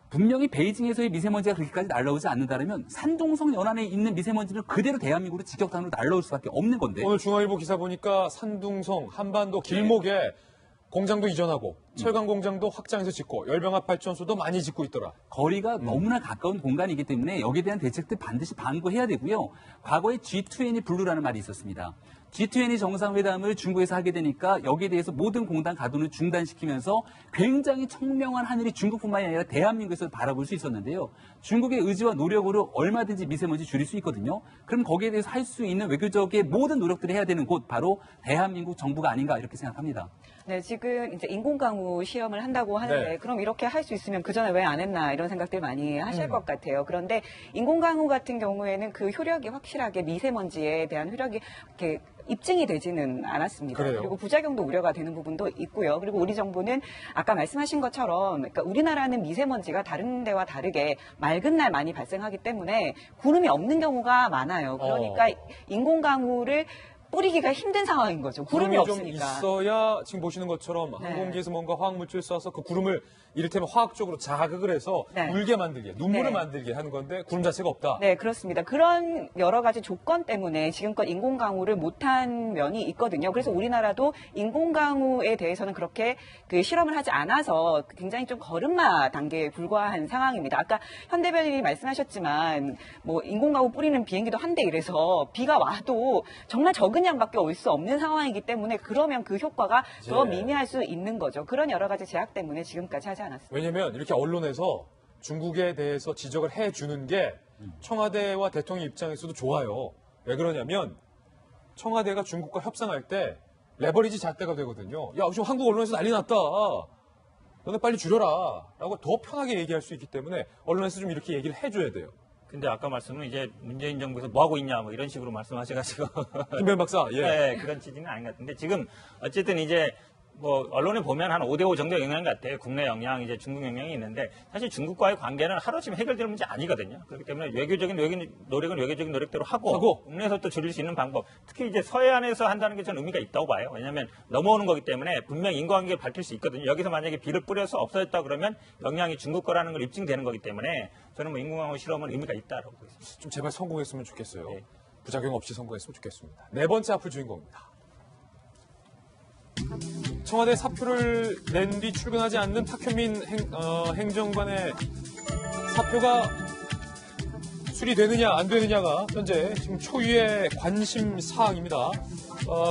분명히 베이징에서의 미세먼지가 그렇게까지 날아오지 않는다면 산동성 연안에 있는 미세먼지는 그대로 대한민국으로 직격탄으로 날아올 수밖에 없는 건데. 오늘 중앙일보 기사 보니까 산둥성, 한반도 길목에 공장도 이전하고 철강 공장도 확장해서 짓고 열병합 발전소도 많이 짓고 있더라. 거리가 너무나 가까운 공간이기 때문에 여기에 대한 대책들 반드시 반고해야 되고요. 과거에 G20 블루라는 말이 있었습니다. G20 정상회담을 중국에서 하게 되니까 여기에 대해서 모든 공단 가동을 중단시키면서 굉장히 청명한 하늘이 중국뿐만이 아니라 대한민국에서 바라볼 수 있었는데요. 중국의 의지와 노력으로 얼마든지 미세먼지 줄일 수 있거든요. 그럼 거기에 대해서 할 수 있는 외교적인 모든 노력들을 해야 되는 곳 바로 대한민국 정부가 아닌가 이렇게 생각합니다. 네, 지금 이제 인공강우 시험을 한다고 하는데 네. 그럼 이렇게 할 수 있으면 그 전에 왜 안 했나 이런 생각들 많이 하실 것 같아요. 그런데 인공강우 같은 경우에는 그 효력이 확실하게 미세먼지에 대한 효력이 이렇게 입증이 되지는 않았습니다. 그래요? 그리고 부작용도 우려가 되는 부분도 있고요. 그리고 우리 정부는 아까 말씀하신 것처럼 그러니까 우리나라는 미세먼지가 다른 데와 다르게 맑은 날 많이 발생하기 때문에 구름이 없는 경우가 많아요. 그러니까 인공강우를 뿌리기가 힘든 상황인 거죠. 구름이 좀 없으니까. 있어야 지금 보시는 것처럼 네. 항공기에서 뭔가 화학물질 쏴서 그 구름을 이를테면 화학적으로 자극을 해서 네. 울게 만들게, 눈물을 네. 만들게 하는 건데 구름 자체가 없다. 네, 그렇습니다. 그런 여러 가지 조건 때문에 지금껏 인공강우를 못한 면이 있거든요. 그래서 우리나라도 인공강우에 대해서는 그렇게 그 실험을 하지 않아서 굉장히 좀 걸음마 단계에 불과한 상황입니다. 아까 현 대변인이 말씀하셨지만 뭐 인공강우 뿌리는 비행기도 한대 이래서 비가 와도 정말 적은 양밖에 올 수 없는 상황이기 때문에 그러면 그 효과가 더 예. 미미할 수 있는 거죠. 그런 여러 가지 제약 때문에 지금까지 하지 않았습니다. 왜냐면 이렇게 언론에서 중국에 대해서 지적을 해주는 게 청와대와 대통령 입장에서도 좋아요. 왜 그러냐면 청와대가 중국과 협상할 때 레버리지 잣대가 되거든요. 야, 지금 한국 언론에서 난리 났다. 너네 빨리 줄여라. 라고 더 편하게 얘기할 수 있기 때문에 언론에서 좀 이렇게 얘기를 해줘야 돼요. 근데 아까 말씀은 이제 문재인 정부에서 뭐 하고 있냐 뭐 이런 식으로 말씀하셔가지고 김변 박사, 예. 네, 그런 취지는 아닌 것 같은데 지금 어쨌든 이제 뭐 언론에 보면 한 5대5 정도 영향 같아요. 국내 영향, 이제 중국 영향이 있는데 사실 중국과의 관계는 하루아침에 해결될 문제 아니거든요. 그렇기 때문에 외교적인 노력은 외교적인 노력대로 하고 국내에서 또 줄일 수 있는 방법, 특히 이제 서해안에서 한다는 게 저는 의미가 있다고 봐요. 왜냐하면 넘어오는 거기 때문에 분명 인과관계를 밝힐 수 있거든요. 여기서 만약에 비를 뿌려서 없어졌다 그러면 영향이 중국 거라는 걸 입증되는 거기 때문에 저는 뭐 인공강우 실험은 의미가 있다라고 보고 있습니다. 좀 제발 성공했으면 좋겠어요. 네. 부작용 없이 성공했으면 좋겠습니다. 네 번째 아플 주인공입니다. 청와대 사표를 낸 뒤 출근하지 않는 탁현민 행정관의 사표가 수리되느냐 안 되느냐가 현재 지금 초유의 관심 사항입니다.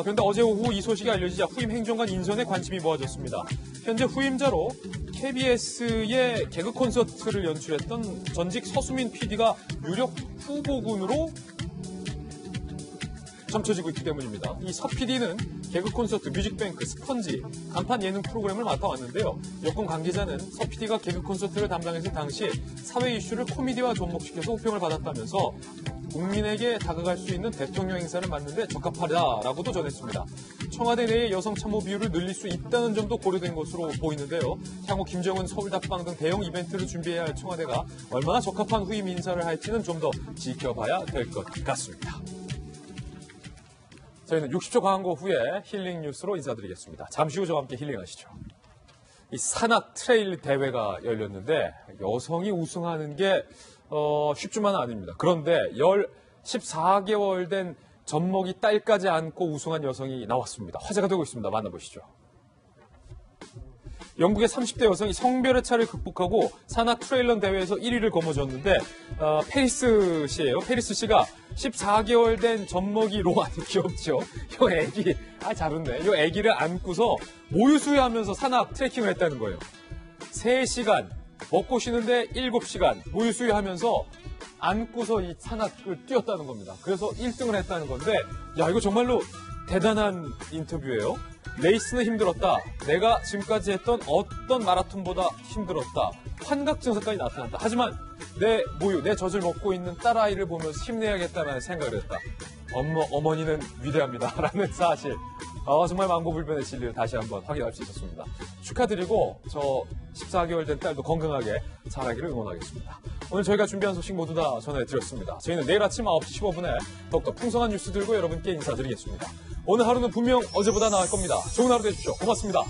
그런데 어제 오후 이 소식이 알려지자 후임 행정관 인선에 관심이 모아졌습니다. 현재 후임자로 KBS의 개그 콘서트를 연출했던 전직 서수민 PD가 유력 후보군으로 점쳐지고 있기 때문입니다. 이 서 PD는 개그 콘서트, 뮤직뱅크, 스펀지, 간판 예능 프로그램을 맡아왔는데요. 여권 관계자는 서 PD가 개그 콘서트를 담당했을 당시 사회 이슈를 코미디와 접목시켜서 호평을 받았다면서 국민에게 다가갈 수 있는 대통령 행사를 맡는데 적합하다라고도 전했습니다. 청와대 내의 여성 참모 비율을 늘릴 수 있다는 점도 고려된 것으로 보이는데요. 향후 김정은 서울답방 등 대형 이벤트를 준비해야 할 청와대가 얼마나 적합한 후임 인사를 할지는 좀 더 지켜봐야 될 것 같습니다. 저희는 60초 광고 후에 힐링 뉴스로 인사드리겠습니다. 잠시 후 저와 함께 힐링하시죠. 이 산악 트레일 대회가 열렸는데 여성이 우승하는 게 쉽지만은 아닙니다. 그런데 14개월 된 젖먹이 딸까지 안고 우승한 여성이 나왔습니다. 화제가 되고 있습니다. 만나보시죠. 영국의 30대 여성이 성별의 차를 극복하고 산악 트레일런 대회에서 1위를 거머쥐었는데 페리스 씨예요. 페리스 씨가 14개월 된 젖먹이로 아주 귀엽죠. 이 애기, 잘 웃네. 이 애기를 안고서 모유수유하면서 산악 트레킹을 했다는 거예요. 3시간, 먹고 쉬는데 7시간 모유수유하면서 안고서 이 산악을 뛰었다는 겁니다. 그래서 1등을 했다는 건데, 야, 이거 정말로 대단한 인터뷰예요. 레이스는 힘들었다. 내가 지금까지 했던 어떤 마라톤보다 힘들었다. 환각 증세까지 나타났다. 하지만 내 모유, 내 젖을 먹고 있는 딸아이를 보면서 힘내야겠다는 생각을 했다. 어머니는 위대합니다. 라는 사실. 정말 만고불변의 진리를 다시 한번 확인할 수 있었습니다. 축하드리고 저 14개월 된 딸도 건강하게 자라기를 응원하겠습니다. 오늘 저희가 준비한 소식 모두 다 전해드렸습니다. 저희는 내일 아침 9시 15분에 더욱더 풍성한 뉴스 들고 여러분께 인사드리겠습니다. 오늘 하루는 분명 어제보다 나을 겁니다. 좋은 하루 되십시오. 고맙습니다.